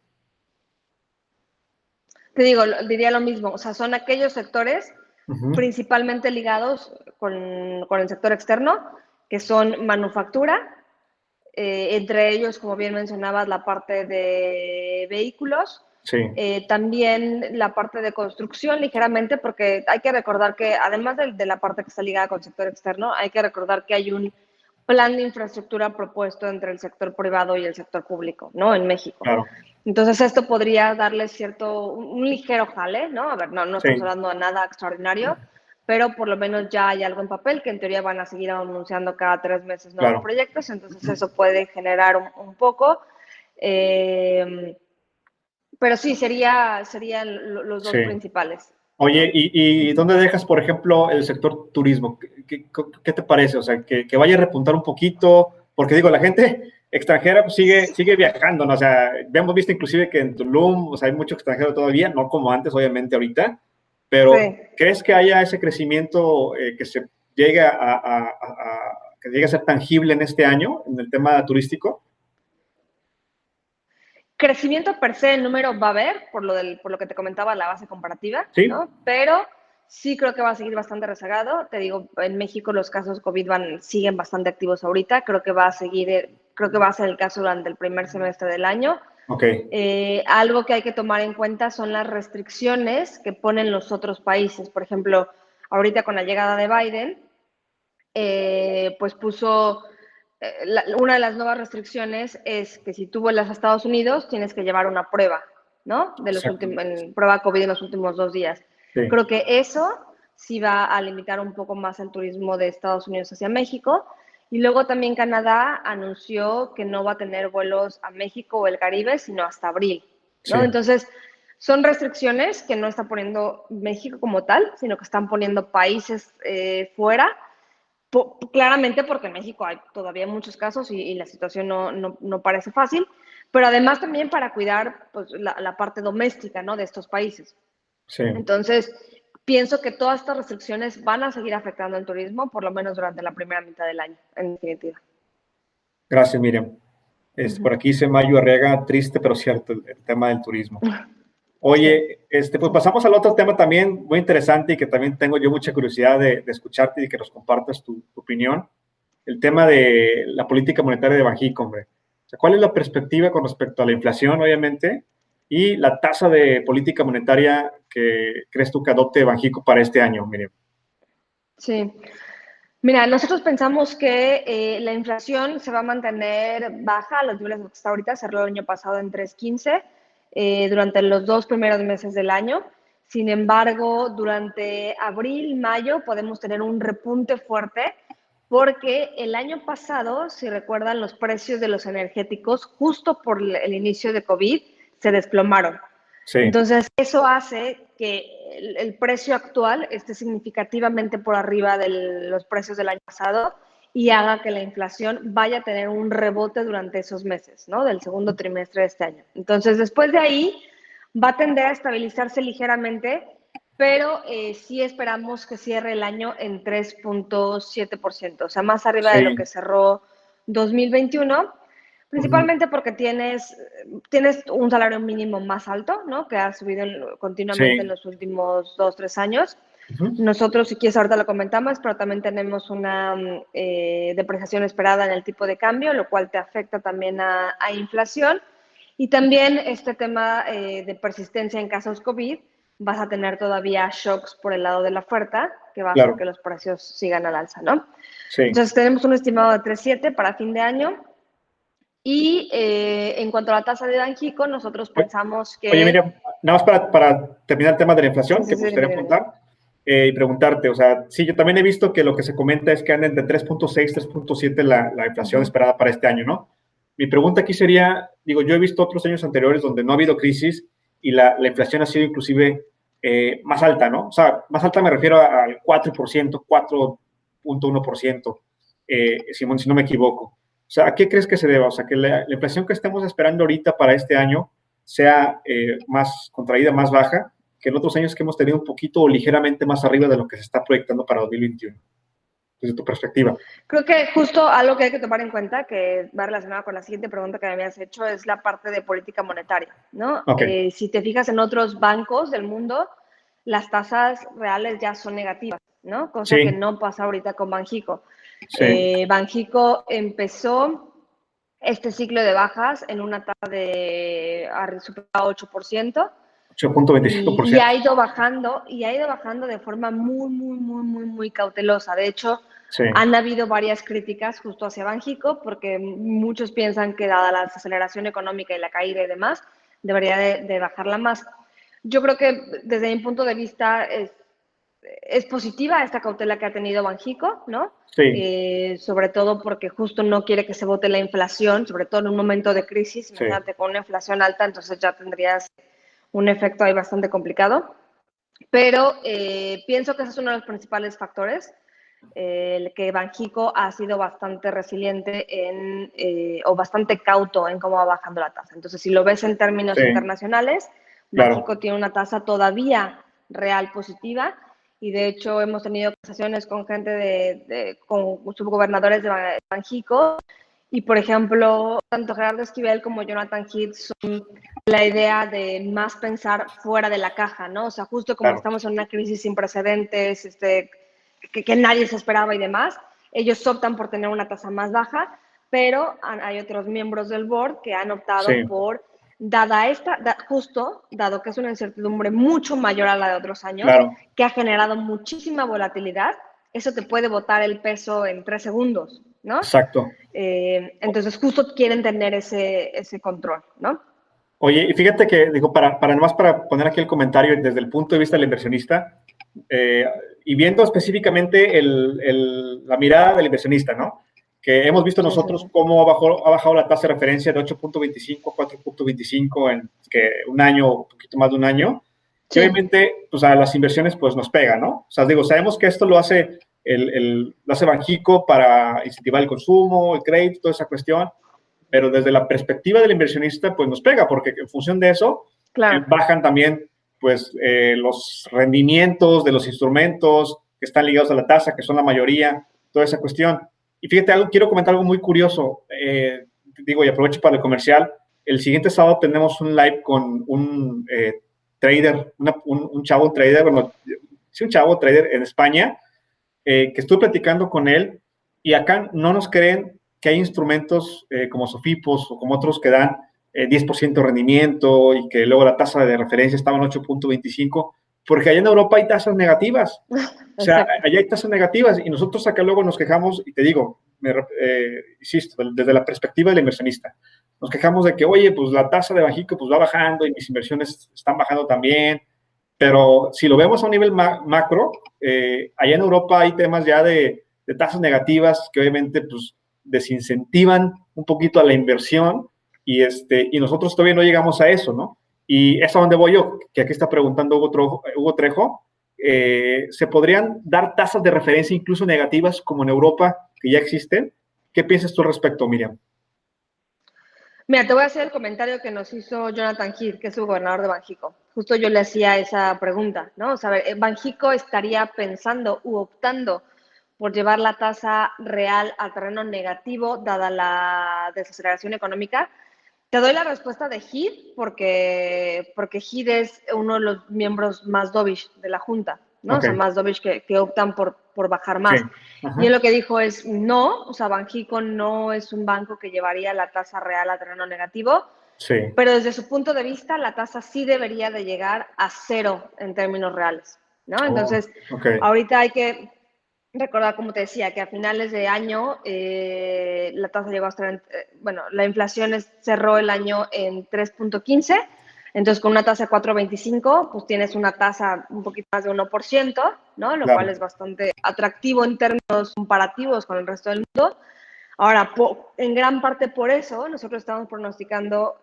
Te digo, diría lo mismo, o sea, son aquellos sectores principalmente ligados con el sector externo, que son manufactura, entre ellos, como bien mencionabas, la parte de vehículos, también la parte de construcción ligeramente, porque hay que recordar que además de la parte que está ligada con el sector externo, hay que recordar que hay un plan de infraestructura propuesto entre el sector privado y el sector público, ¿no? En México. Claro. Entonces esto podría darle un ligero jale, ¿no? A ver, no estamos hablando de nada extraordinario, pero por lo menos ya hay algo en papel que en teoría van a seguir anunciando cada 3 meses nuevos proyectos, entonces eso puede generar un poco. Pero sí, serían los dos principales. Oye, ¿y dónde dejas, por ejemplo, el sector turismo? ¿Qué te parece? O sea, que vaya a repuntar un poquito, porque digo, la gente extranjera pues, sigue viajando, ¿no? O sea, hemos visto inclusive que en Tulum, o sea, hay mucho extranjero todavía, no como antes, obviamente, ahorita, pero ¿crees que haya ese crecimiento que se llegue que llegue a ser tangible en este año, en el tema turístico? Crecimiento per se, el número va a haber, por lo que te comentaba, la base comparativa, ¿no? Pero sí creo que va a seguir bastante rezagado. Te digo, en México los casos COVID siguen bastante activos ahorita. Creo que va a ser el caso durante el primer semestre del año. Ok, Algo que hay que tomar en cuenta son las restricciones que ponen los otros países. Por ejemplo, ahorita con la llegada de Biden, pues puso, una de las nuevas restricciones es que si tú vuelas a Estados Unidos tienes que llevar una prueba, ¿no? exacto. Prueba COVID en los últimos 2 días. Sí, Creo que eso sí va a limitar un poco más el turismo de Estados Unidos hacia México. Y luego también Canadá anunció que no va a tener vuelos a México o el Caribe, sino hasta abril, sí, ¿no? Entonces, son restricciones que no está poniendo México como tal, sino que están poniendo países fuera, claramente porque en México hay todavía muchos casos y la situación no parece fácil, pero además también para cuidar pues, la parte doméstica, ¿no? De estos países. sí. Entonces, pienso que todas estas restricciones van a seguir afectando el turismo, por lo menos durante la primera mitad del año, en definitiva. Gracias, Miriam. Por Ujú. aquí dice Mayo Arriaga, triste pero cierto el tema del turismo. Sí. Oye, pues pasamos al otro tema también muy interesante y que también tengo yo mucha curiosidad de escucharte y que nos compartas tu opinión. El tema de la política monetaria de Banxico, hombre. O sea, ¿cuál es la perspectiva con respecto a la inflación, obviamente, y la tasa de política monetaria que crees tú que adopte Banxico para este año, Miriam? Sí. Mira, nosotros pensamos que la inflación se va a mantener baja a los niveles que está ahorita, cerró el año pasado en 3.15 durante los 2 primeros meses del año. Sin embargo, durante abril, mayo podemos tener un repunte fuerte porque el año pasado, si recuerdan, los precios de los energéticos, justo por el inicio de COVID, se desplomaron. Sí, Entonces, eso hace que el precio actual esté significativamente por arriba de los precios del año pasado y haga que la inflación vaya a tener un rebote durante esos meses, ¿no? Del segundo trimestre de este año. Entonces, después de ahí, va a tender a estabilizarse ligeramente, pero sí esperamos que cierre el año en 3.7%, o sea, más arriba de lo sí. que cerró 2021. Ujú, Principalmente porque tienes un salario mínimo más alto, ¿no? Que ha subido continuamente en sí. los últimos 2, 3 años. Ujú, Nosotros, si quieres, ahorita lo comentamos, pero también tenemos una depreciación esperada en el tipo de cambio, lo cual te afecta también a inflación. Y también este tema de persistencia en casos COVID, vas a tener todavía shocks por el lado de la oferta, que va a hacer que claro, los precios sigan al alza, ¿no? sí. Entonces, tenemos un estimado de 3.7 para fin de año. Y en cuanto a la tasa de Banxico, nosotros pensamos Oye, que... Miriam, nada más para terminar el tema de la Sí, inflación, que sí, me sí, gustaría dime, dime. apuntar y preguntarte, o sea, sí, yo también he visto que lo que se comenta es que anda entre 3.6, 3.7 la Uh inflación -huh. esperada para este año, ¿no? Mi pregunta aquí sería, digo, yo he visto otros años anteriores donde no ha habido crisis y la inflación ha sido inclusive más alta, ¿no? O sea, más alta me refiero al 4%, 4.1%, si no me equivoco. O sea, ¿a qué crees que se deba? O sea, que la inflación que estamos esperando ahorita para este año sea más contraída, más baja, que en otros años que hemos tenido un poquito o ligeramente más arriba de lo que se está proyectando para 2021, desde tu perspectiva. Creo que justo algo que hay que tomar en cuenta, que va relacionado con la siguiente pregunta que me habías hecho, es la parte de política monetaria, ¿no? Ok, Si te fijas en otros bancos del mundo, las tasas reales ya son negativas, ¿no? Cosa que sí, no pasa ahorita con Banxico. sí, Banxico empezó este ciclo de bajas en una tasa de superior a 8%. Y 8.25%. ha ido bajando de forma muy, muy, muy, muy, muy cautelosa. De hecho, Sí, han habido varias críticas justo hacia Banxico porque muchos piensan que dada la desaceleración económica y la caída y demás, debería de bajarla más. Yo creo que desde mi punto de vista es positiva esta cautela que ha tenido Banxico, ¿no? sí, Sobre todo porque justo no quiere que se vote la inflación, sobre todo en un momento de crisis. sí, Imagínate con una inflación alta, entonces ya tendrías un efecto ahí bastante complicado. Pero pienso que ese es uno de los principales factores, el que Banxico ha sido bastante resiliente o bastante cauto en cómo va bajando la tasa. Entonces, si lo ves en términos sí, internacionales, Banxico claro, tiene una tasa todavía real positiva y de hecho hemos tenido conversaciones con gente con subgobernadores de Banxico y, por ejemplo, tanto Gerardo Esquivel como Jonathan Heath son la idea de más pensar fuera de la caja, ¿no? O sea, justo como claro, estamos en una crisis sin precedentes, que nadie se esperaba y demás, ellos optan por tener una tasa más baja, pero hay otros miembros del board que han sí, optado por justo, dado que es una incertidumbre mucho mayor a la de otros años, Claro, que ha generado muchísima volatilidad, eso te puede botar el peso en 3 segundos, ¿no? exacto. Entonces, justo quieren tener ese control, ¿no? Oye, y fíjate que, digo, nomás para poner aquí el comentario desde el punto de vista del inversionista, eh, y viendo específicamente la mirada del inversionista, ¿no? Que hemos visto Sí, sí, nosotros sí. cómo ha bajado la tasa de referencia de 8.25 a 4.25 en un año, un poquito más de un año, que Sí, obviamente pues a las inversiones pues nos pega, ¿no? O sea, digo, sabemos que esto lo hace lo hace Banxico para incentivar el consumo, el crédito, toda esa cuestión, pero desde la perspectiva del inversionista, pues nos pega, porque en función de eso, claro. bajan también, pues, los rendimientos de los instrumentos que están ligados a la tasa, que son la mayoría, toda esa cuestión. Y fíjate, quiero comentar algo muy curioso, digo, y aprovecho para el comercial, el siguiente sábado tenemos un live con un trader, un chavo trader, bueno, sí, un chavo trader en España, que estuve platicando con él, y acá no nos creen que hay instrumentos como Sofipos o como otros que dan 10% de rendimiento y que luego la tasa de referencia estaba en 8.25, porque allá en Europa hay tasas negativas. O sea, Exacto. allá hay tasas negativas y nosotros acá luego nos quejamos, y te digo, insisto, desde la perspectiva del inversionista, nos quejamos de que, oye, pues la tasa de Banxico pues va bajando y mis inversiones están bajando también, pero si lo vemos a un nivel macro, allá en Europa hay temas ya de tasas negativas que obviamente pues desincentivan un poquito a la inversión, y nosotros todavía no llegamos a eso, ¿no? Y es a donde voy yo, que aquí está preguntando Hugo Trejo, ¿se podrían dar tasas de referencia incluso negativas como en Europa que ya existen? ¿Qué piensas tú al respecto, Miriam? Mira, te voy a hacer el comentario que nos hizo Jonathan Heath, que es su gobernador de Banxico. Justo yo le hacía esa pregunta, ¿no? O sea, Banxico estaría pensando u optando por llevar la tasa real a terreno negativo, dada la desaceleración económica. Te doy la respuesta de Heath porque Heath es uno de los miembros más dovish de la Junta, ¿no? O Ok, sea, más dovish que optan por bajar sí, más. Y él ajá, lo que dijo es no, o sea, Banxico no es un banco que llevaría la tasa real a terreno negativo, sí, pero desde su punto de vista la tasa sí debería de llegar a cero en términos reales, ¿no? oh, Entonces, ok, ahorita hay que recordar, como te decía, que a finales de año la tasa llegó a estar, bueno, la inflación cerró el año en 3.15, entonces con una tasa de 4.25, pues tienes una tasa un poquito más de 1%, ¿no? Lo cual claro, es bastante atractivo en términos comparativos con el resto del mundo. Ahora, en gran parte por eso, nosotros estamos pronosticando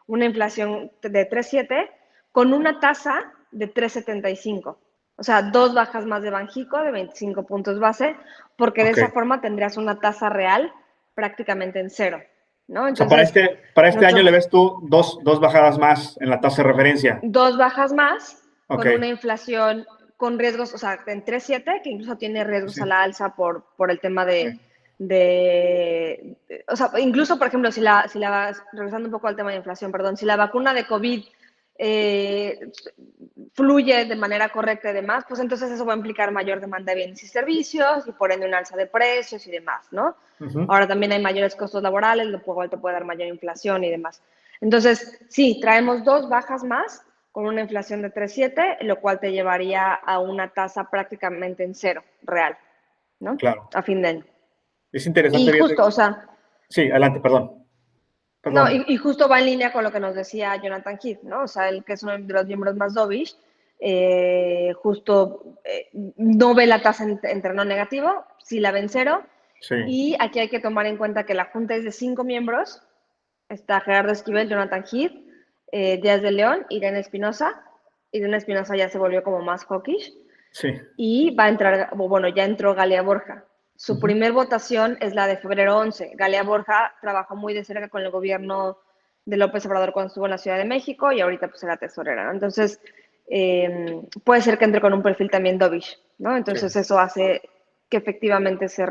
una inflación de 3.7 con una tasa de 3.75. O sea, 2 bajas más de Banxico, de 25 puntos base, porque de ok. esa forma tendrías una tasa real prácticamente en cero, ¿no? O sea, Entonces, para este año le nosotros ves tú dos bajadas más en la tasa de referencia. 2 bajas más Ok, con una inflación con riesgos, o sea, en 3.7, que incluso tiene riesgos sí, a la alza por el tema sí, o sea, incluso, por ejemplo, si la vas, regresando un poco al tema de inflación, perdón, si la vacuna de COVID eh, fluye de manera correcta y demás, pues entonces eso va a implicar mayor demanda de bienes y servicios y por ende un alza de precios y demás, ¿no? ujú, Ahora también hay mayores costos laborales, lo cual te puede dar mayor inflación y demás. Entonces, sí, traemos 2 bajas más con una inflación de 3.7, lo cual te llevaría a una tasa prácticamente en cero real, ¿no? claro. A fin de año. Es Y interesante, fíjate. justo, o sea, Sí, adelante, perdón. no, Perdón. y justo va en línea con lo que nos decía Jonathan Heath, ¿no? O sea, el que es uno de los miembros más dovish, justo no ve la tasa en terreno negativo, sí la ve en cero. Sí, Y aquí hay que tomar en cuenta que la junta es de 5 miembros. Está Gerardo Esquivel, Jonathan Heath, Díaz de León, Irene Espinosa. Irene Espinosa ya se volvió como más hawkish. sí. Y va a entrar, bueno, ya entró Galia Borja. Su Ujú, primer votación es la de febrero 11. Galia Borja trabajó muy de cerca con el gobierno de López Obrador cuando estuvo en la Ciudad de México y ahorita pues era tesorera, ¿no? Entonces, puede ser que entre con un perfil también dovish, ¿no? sí, Entonces eso hace que efectivamente se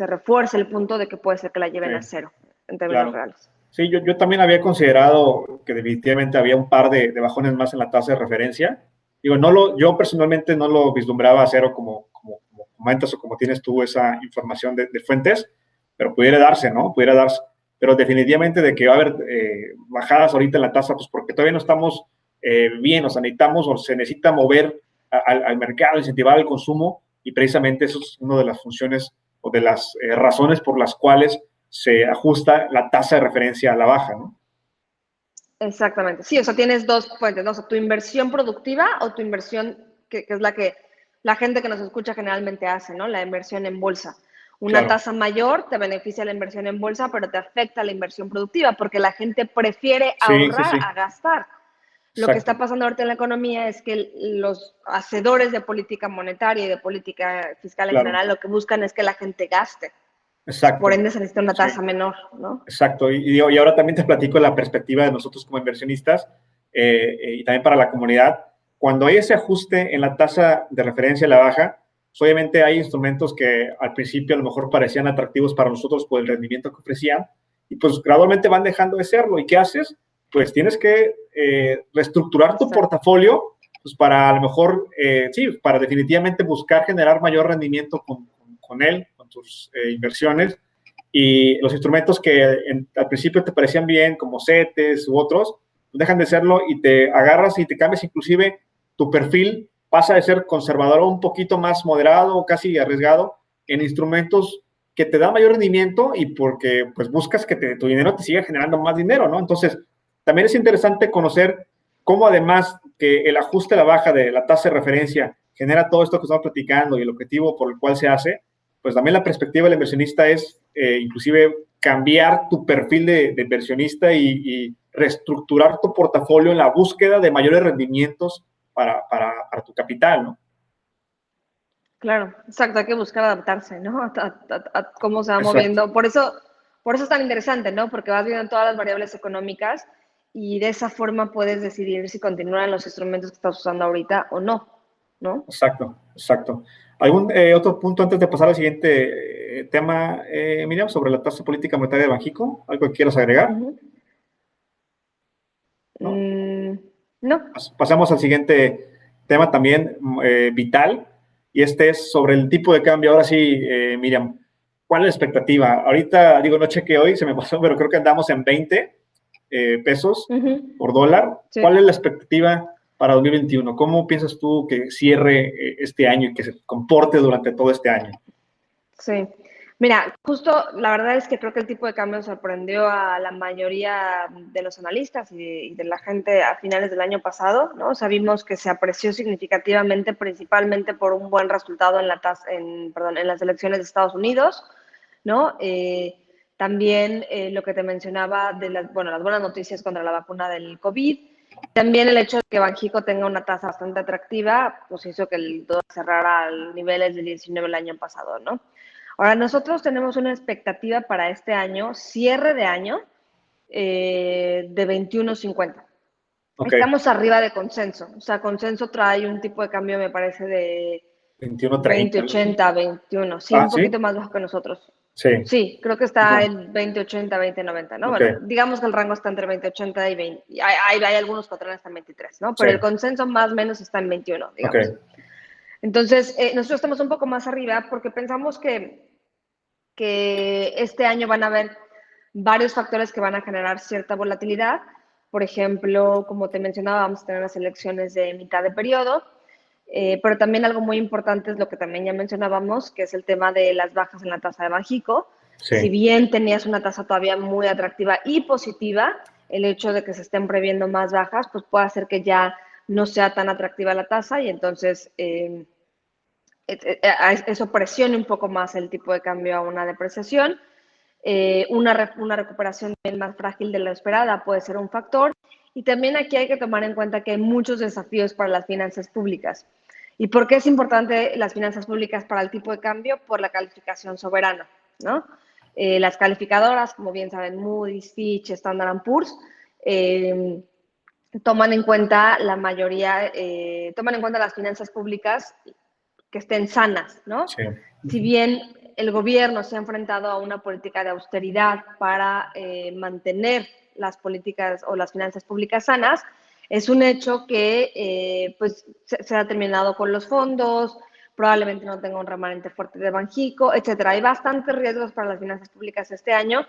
refuerce el punto de que puede ser que la sí, lleven a cero en términos claro. reales. Sí, yo también había considerado que definitivamente había un par de bajones más en la tasa de referencia. Digo, yo personalmente no lo vislumbraba a cero como comentas o como tienes tú esa información de fuentes, pero pudiera darse, ¿no? Pudiera darse. Pero definitivamente de que va a haber bajadas ahorita en la tasa, pues porque todavía no estamos bien, o sea, necesitamos o se necesita mover al mercado, incentivar el consumo, y precisamente eso es una de las funciones o de las razones por las cuales se ajusta la tasa de referencia a la baja, ¿no? Exactamente. Sí, o sea, tienes dos fuentes, ¿no? O sea, tu inversión productiva o tu inversión, que es la que la gente que nos escucha generalmente hace, ¿no? La inversión en bolsa. Una Claro, tasa mayor te beneficia la inversión en bolsa, pero te afecta la inversión productiva porque la gente prefiere sí, sí, ahorrar sí, a gastar. Lo que está exacto, pasando ahorita en la economía es que los hacedores de política monetaria y de política fiscal en claro, general lo que buscan es que la gente gaste. Por exacto, ende se necesita una sí. tasa menor, ¿no? Exacto, y ahora también te platico la perspectiva de nosotros como inversionistas y también para la comunidad. Cuando hay ese ajuste en la tasa de referencia a la baja, pues obviamente hay instrumentos que al principio a lo mejor parecían atractivos para nosotros por el rendimiento que ofrecían y pues gradualmente van dejando de serlo. ¿Y qué haces? Pues tienes que reestructurar tu Exacto. portafolio pues para a lo mejor, sí, para definitivamente buscar generar mayor rendimiento con él, con tus inversiones y los instrumentos que al principio te parecían bien, como CETES u otros, dejan de serlo y te agarras y te cambias inclusive tu perfil, pasa de ser conservador a un poquito más moderado o casi arriesgado en instrumentos que te dan mayor rendimiento y porque pues buscas que tu dinero te siga generando más dinero, ¿no? Entonces, también es interesante conocer cómo además que el ajuste a la baja de la tasa de referencia genera todo esto que estamos platicando y el objetivo por el cual se hace, pues también la perspectiva del inversionista es inclusive cambiar tu perfil de inversionista y reestructurar tu portafolio en la búsqueda de mayores rendimientos para tu capital, ¿no? Claro, exacto, hay que buscar adaptarse, ¿no? A cómo se va Exacto, moviendo. Por eso es tan interesante, ¿no? Porque vas viendo todas las variables económicas y de esa forma puedes decidir si continúan los instrumentos que estás usando ahorita o no, ¿no? exacto, exacto. ¿Algún otro punto antes de pasar al siguiente tema, Miriam, sobre la tasa política monetaria de Banxico? ¿Algo que quieras agregar? Ujú. ¿No? No. Pasamos al siguiente tema también vital, y este es sobre el tipo de cambio. Ahora sí, Miriam, ¿cuál es la expectativa? Ahorita, digo, no chequeé hoy, se me pasó, pero creo que andamos en 20 pesos Ujú. por dólar. Sí. ¿Cuál es la expectativa para 2021? ¿Cómo piensas tú que cierre este año y que se comporte durante todo este año? Sí. Mira, justo la verdad es que creo que el tipo de cambio sorprendió a la mayoría de los analistas y de la gente a finales del año pasado, ¿no? Sabimos que se apreció significativamente, principalmente por un buen resultado en en las elecciones de Estados Unidos, ¿no? También lo que te mencionaba de las buenas noticias contra la vacuna del COVID. También el hecho de que Banxico tenga una tasa bastante atractiva, pues hizo que el dólar cerrara a niveles de 19 el año pasado, ¿no? Ahora, nosotros tenemos una expectativa para este año, cierre de año, de 21.50. Ok, Estamos arriba de consenso. O sea, consenso trae un tipo de cambio, me parece, de 21.30, algo así. 20.80, 21. Sí, Ah, un sí, poquito más bajo que nosotros. sí, Sí, creo que está bueno, en 20.80, 20.90, ¿no? ok, Bueno, digamos que el rango está entre 20.80 y 20. Hay algunos patrones hasta en 23, ¿no? sí, Pero el consenso más o menos está en 21, ok, digamos. Entonces, nosotros estamos un poco más arriba porque pensamos que este año van a haber varios factores que van a generar cierta volatilidad. Por ejemplo, como te mencionaba, vamos a tener las elecciones de mitad de periodo, pero también algo muy importante es lo que también ya mencionábamos, que es el tema de las bajas en la tasa de Banxico. Si sí, bien tenías una tasa todavía muy atractiva y positiva, el hecho de que se estén previendo más bajas, pues puede hacer que ya no sea tan atractiva la tasa y entonces eso presione un poco más el tipo de cambio a una depreciación. Una recuperación más frágil de la esperada puede ser un factor. Y también aquí hay que tomar en cuenta que hay muchos desafíos para las finanzas públicas. ¿Y por qué es importante las finanzas públicas para el tipo de cambio? Por la calificación soberana, ¿no? Las calificadoras, como bien saben, Moody's, Fitch, Standard Poor's, toman en cuenta toman en cuenta las finanzas públicas que estén sanas, ¿no? sí, Si bien el gobierno se ha enfrentado a una política de austeridad para mantener las políticas o las finanzas públicas sanas, es un hecho que pues se ha terminado con los fondos, probablemente no tenga un remanente fuerte de Banjico, etcétera. Hay bastantes riesgos para las finanzas públicas este año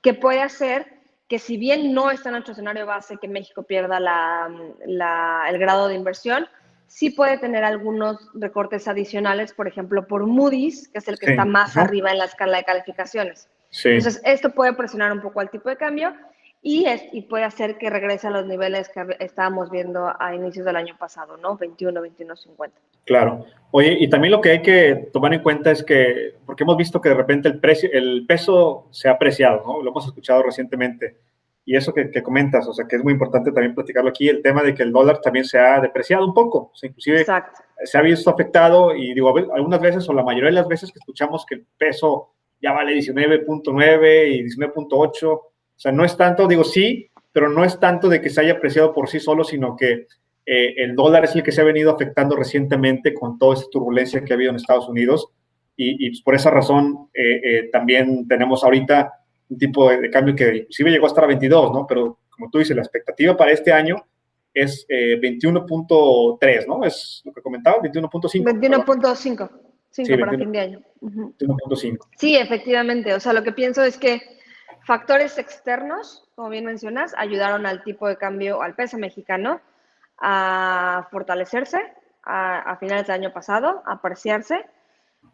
que puede hacer que si bien no está en nuestro escenario base que México pierda el grado de inversión, sí puede tener algunos recortes adicionales, por ejemplo, por Moody's, que es el que está Sí, más ajá, arriba en la escala de calificaciones. sí, Entonces, esto puede presionar un poco al tipo de cambio y puede hacer que regrese a los niveles que estábamos viendo a inicios del año pasado, ¿no? 21, 21.50. claro. Oye, y también lo que hay que tomar en cuenta es que, porque hemos visto que de repente el peso se ha apreciado, ¿no? Lo hemos escuchado recientemente. Y eso que comentas, o sea, que es muy importante también platicarlo aquí, el tema de que el dólar también se ha depreciado un poco, o sea, inclusive Exacto. se ha visto afectado y digo, algunas veces o la mayoría de las veces que escuchamos que el peso ya vale 19.9 y 19.8, o sea, no es tanto, digo sí, pero no es tanto de que se haya apreciado por sí solo, sino que el dólar es el que se ha venido afectando recientemente con toda esta turbulencia que ha habido en Estados Unidos y pues por esa razón también tenemos ahorita un tipo de cambio que inclusive llegó hasta la 22, ¿no? Pero como tú dices, la expectativa para este año es 21.3, ¿no? Es lo que comentaba, 21.5, perdón. 21.5, Sí, 5 para fin de año. 21.5. Sí, efectivamente. O sea, lo que pienso es que factores externos, como bien mencionas, ayudaron al tipo de cambio, al peso mexicano, a fortalecerse a finales del año pasado, a apreciarse,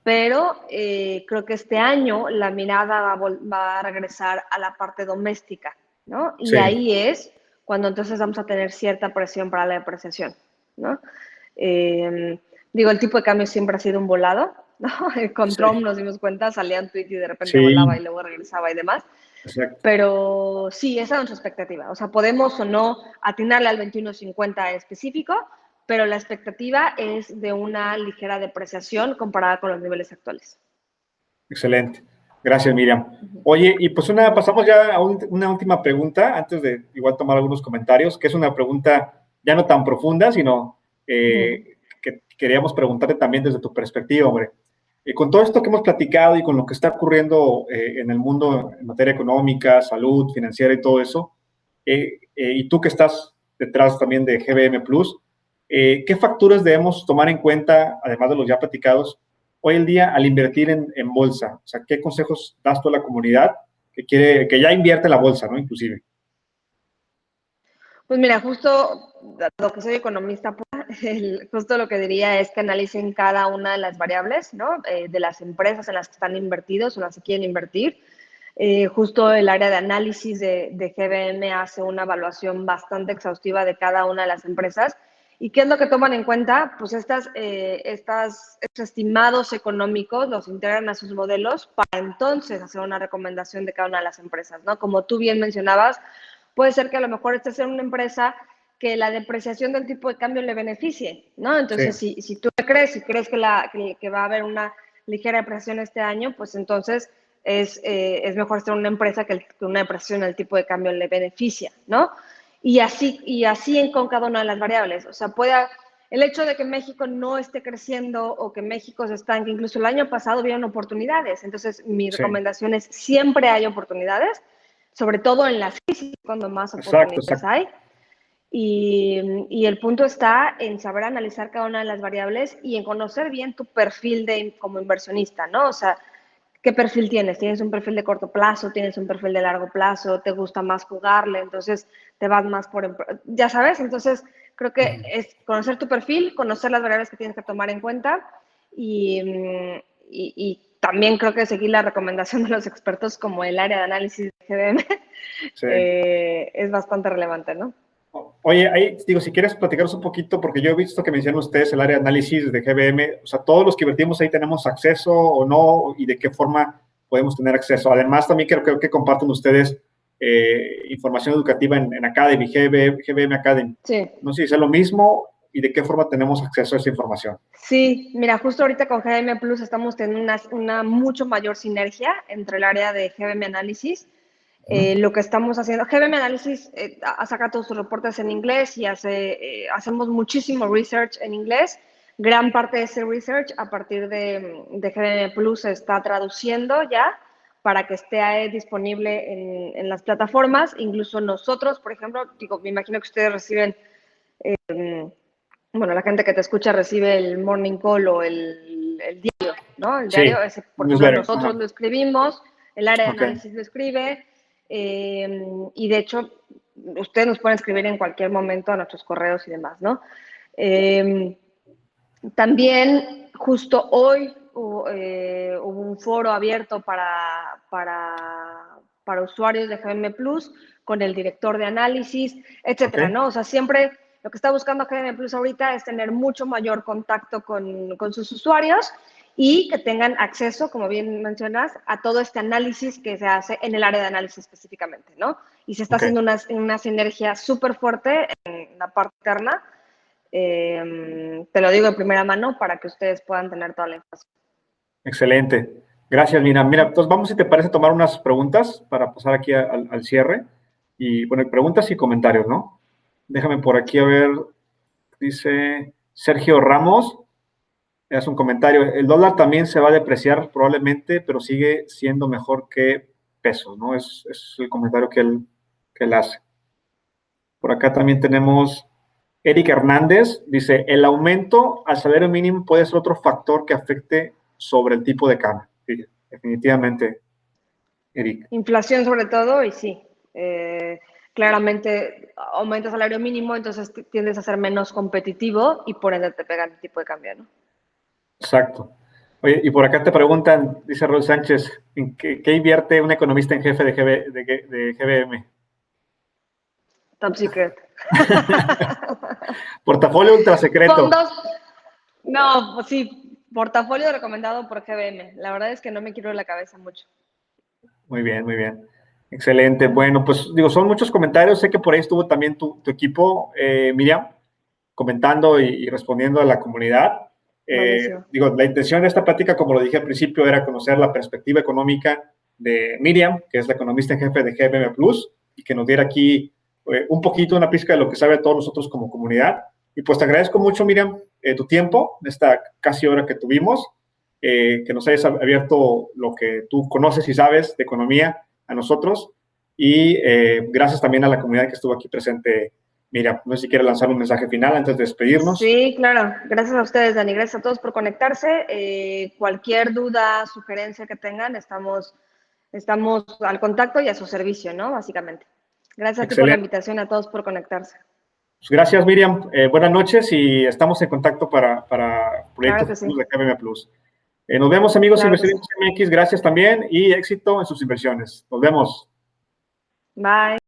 pero creo que este año la mirada va a regresar a la parte doméstica, ¿no? Y Sí, ahí es cuando entonces vamos a tener cierta presión para la depreciación, ¿no? Eh, Digo, el tipo de cambio siempre ha sido un volado, ¿no? Con sí, Trump nos dimos cuenta, salía un tweet y de repente volaba sí, y luego regresaba y demás. exacto. Pero sí, esa es nuestra expectativa. O sea, podemos o no atinarle al 21.50 específico, pero la expectativa es de una ligera depreciación comparada con los niveles actuales. Excelente. Gracias, Miriam. Oye, y pues pasamos ya a una última pregunta, antes de igual tomar algunos comentarios, que es una pregunta ya no tan profunda, sino que queríamos preguntarte también desde tu perspectiva, hombre. Con todo esto que hemos platicado y con lo que está ocurriendo en el mundo en materia económica, salud, financiera y todo eso, y tú que estás detrás también de GBM Plus, ¿qué factores debemos tomar en cuenta, además de los ya platicados, hoy en día al invertir en bolsa? O sea, ¿qué consejos das tú a la comunidad que ya invierte en la bolsa, ¿no? Inclusive. Pues mira, justo dado que soy economista, justo lo que diría es que analicen cada una de las variables, ¿no? De las empresas en las que están invertidos o en las que quieren invertir. Justo el área de análisis de GBM hace una evaluación bastante exhaustiva de cada una de las empresas. ¿Y qué es lo que toman en cuenta? Pues estos estimados económicos los integran a sus modelos para entonces hacer una recomendación de cada una de las empresas, ¿no? Como tú bien mencionabas, puede ser que a lo mejor estés en una empresa que la depreciación del tipo de cambio le beneficie, ¿no? Sí, Entonces, si tú crees que va a haber una ligera depreciación este año, pues entonces es mejor estar en una empresa que una depreciación del tipo de cambio le beneficia, ¿no? Y así con cada una de las variables. O sea, el hecho de que México no esté creciendo o que México se estanque, incluso el año pasado vieron oportunidades. Entonces, mi sí, recomendación es siempre hay oportunidades, sobre todo en las crisis, cuando más exacto, oportunidades exacto. hay. Y el punto está en saber analizar cada una de las variables y en conocer bien tu perfil como inversionista, ¿no? O sea, ¿qué perfil tienes? ¿Tienes un perfil de corto plazo? ¿Tienes un perfil de largo plazo? ¿Te gusta más jugarle? Entonces, te vas más ya sabes, entonces creo que es conocer tu perfil, conocer las variables que tienes que tomar en cuenta y también creo que seguir la recomendación de los expertos como el área de análisis de GBM Sí. es bastante relevante, ¿no? Oye, ahí digo, si quieres platicaros un poquito, porque yo he visto que mencionan ustedes el área de análisis de GBM, o sea, todos los que invertimos ahí tenemos acceso o no, y de qué forma podemos tener acceso. Además, también creo que comparten ustedes información educativa en Academy, GBM Academy. Sí. No sé si es lo mismo y de qué forma tenemos acceso a esa información. Sí, mira, justo ahorita con GBM Plus estamos teniendo una mucho mayor sinergia entre el área de GBM Análisis. Lo que estamos haciendo, GBM Análisis saca todos sus reportes en inglés y hacemos muchísimo research en inglés. Gran parte de ese research a partir de GBM Plus se está traduciendo ya para que esté disponible en las plataformas. Incluso nosotros, por ejemplo, digo, me imagino que ustedes reciben bueno, la gente que te escucha recibe el morning call o el diario, ¿no? El Sí, diario, ese, por ejemplo, newsletter. nosotros Ajá. lo escribimos, el área de Ok. análisis lo escribe, Y de hecho, ustedes nos pueden escribir en cualquier momento a nuestros correos y demás, ¿no? También justo hoy hubo un foro abierto para usuarios de GBM Plus con el director de análisis, etcétera, ¿no? O sea, siempre lo que está buscando GBM Plus ahorita es tener mucho mayor contacto con sus usuarios y que tengan acceso, como bien mencionas, a todo este análisis que se hace en el área de análisis específicamente, ¿no? Y se está haciendo una sinergia súper fuerte en la parte interna. Te lo digo de primera mano para que ustedes puedan tener toda la información. Excelente. Gracias, Mira. Mira, entonces vamos, si te parece, tomar unas preguntas para pasar aquí al cierre. Y, bueno, preguntas y comentarios, ¿no? Déjame por aquí a ver. Dice Sergio Ramos. Es un comentario. El dólar también se va a depreciar probablemente, pero sigue siendo mejor que pesos, ¿no? Es el comentario que él hace. Por acá también tenemos Eric Hernández. Dice, el aumento al salario mínimo puede ser otro factor que afecte sobre el tipo de cambio. Sí, definitivamente, Eric. Inflación sobre todo, y sí. Claramente aumenta el salario mínimo, entonces tiendes a ser menos competitivo y por ende te pegan el tipo de cambio, ¿no? Exacto. Oye, y por acá te preguntan, dice Rol Sánchez, ¿en qué invierte un economista en jefe de GBM? Top secret. Portafolio ultra secreto. Fondos. No, pues sí, portafolio recomendado por GBM. La verdad es que no me quiero la cabeza mucho. Muy bien, muy bien. Excelente. Bueno, pues digo, son muchos comentarios. Sé que por ahí estuvo también tu equipo, Miriam, comentando y respondiendo a la comunidad. Digo, la intención de esta plática, como lo dije al principio, era conocer la perspectiva económica de Miriam, que es la economista en jefe de GBM Plus, y que nos diera aquí un poquito, una pizca de lo que sabe a todos nosotros como comunidad. Y pues te agradezco mucho, Miriam, tu tiempo, esta casi hora que tuvimos, que nos hayas abierto lo que tú conoces y sabes de economía a nosotros. Y gracias también a la comunidad que estuvo aquí presente. Mira, no sé si quiere lanzar un mensaje final antes de despedirnos. Sí, claro. Gracias a ustedes, Dani. Gracias a todos por conectarse. Cualquier duda, sugerencia que tengan, estamos al contacto y a su servicio, ¿no? Básicamente. Gracias a ti por la invitación, a todos por conectarse. Pues gracias, Miriam. Buenas noches y estamos en contacto para proyectos claro de KBM Plus. Nos vemos, amigos claro inversionistas MX. Gracias también y éxito en sus inversiones. Nos vemos. Bye.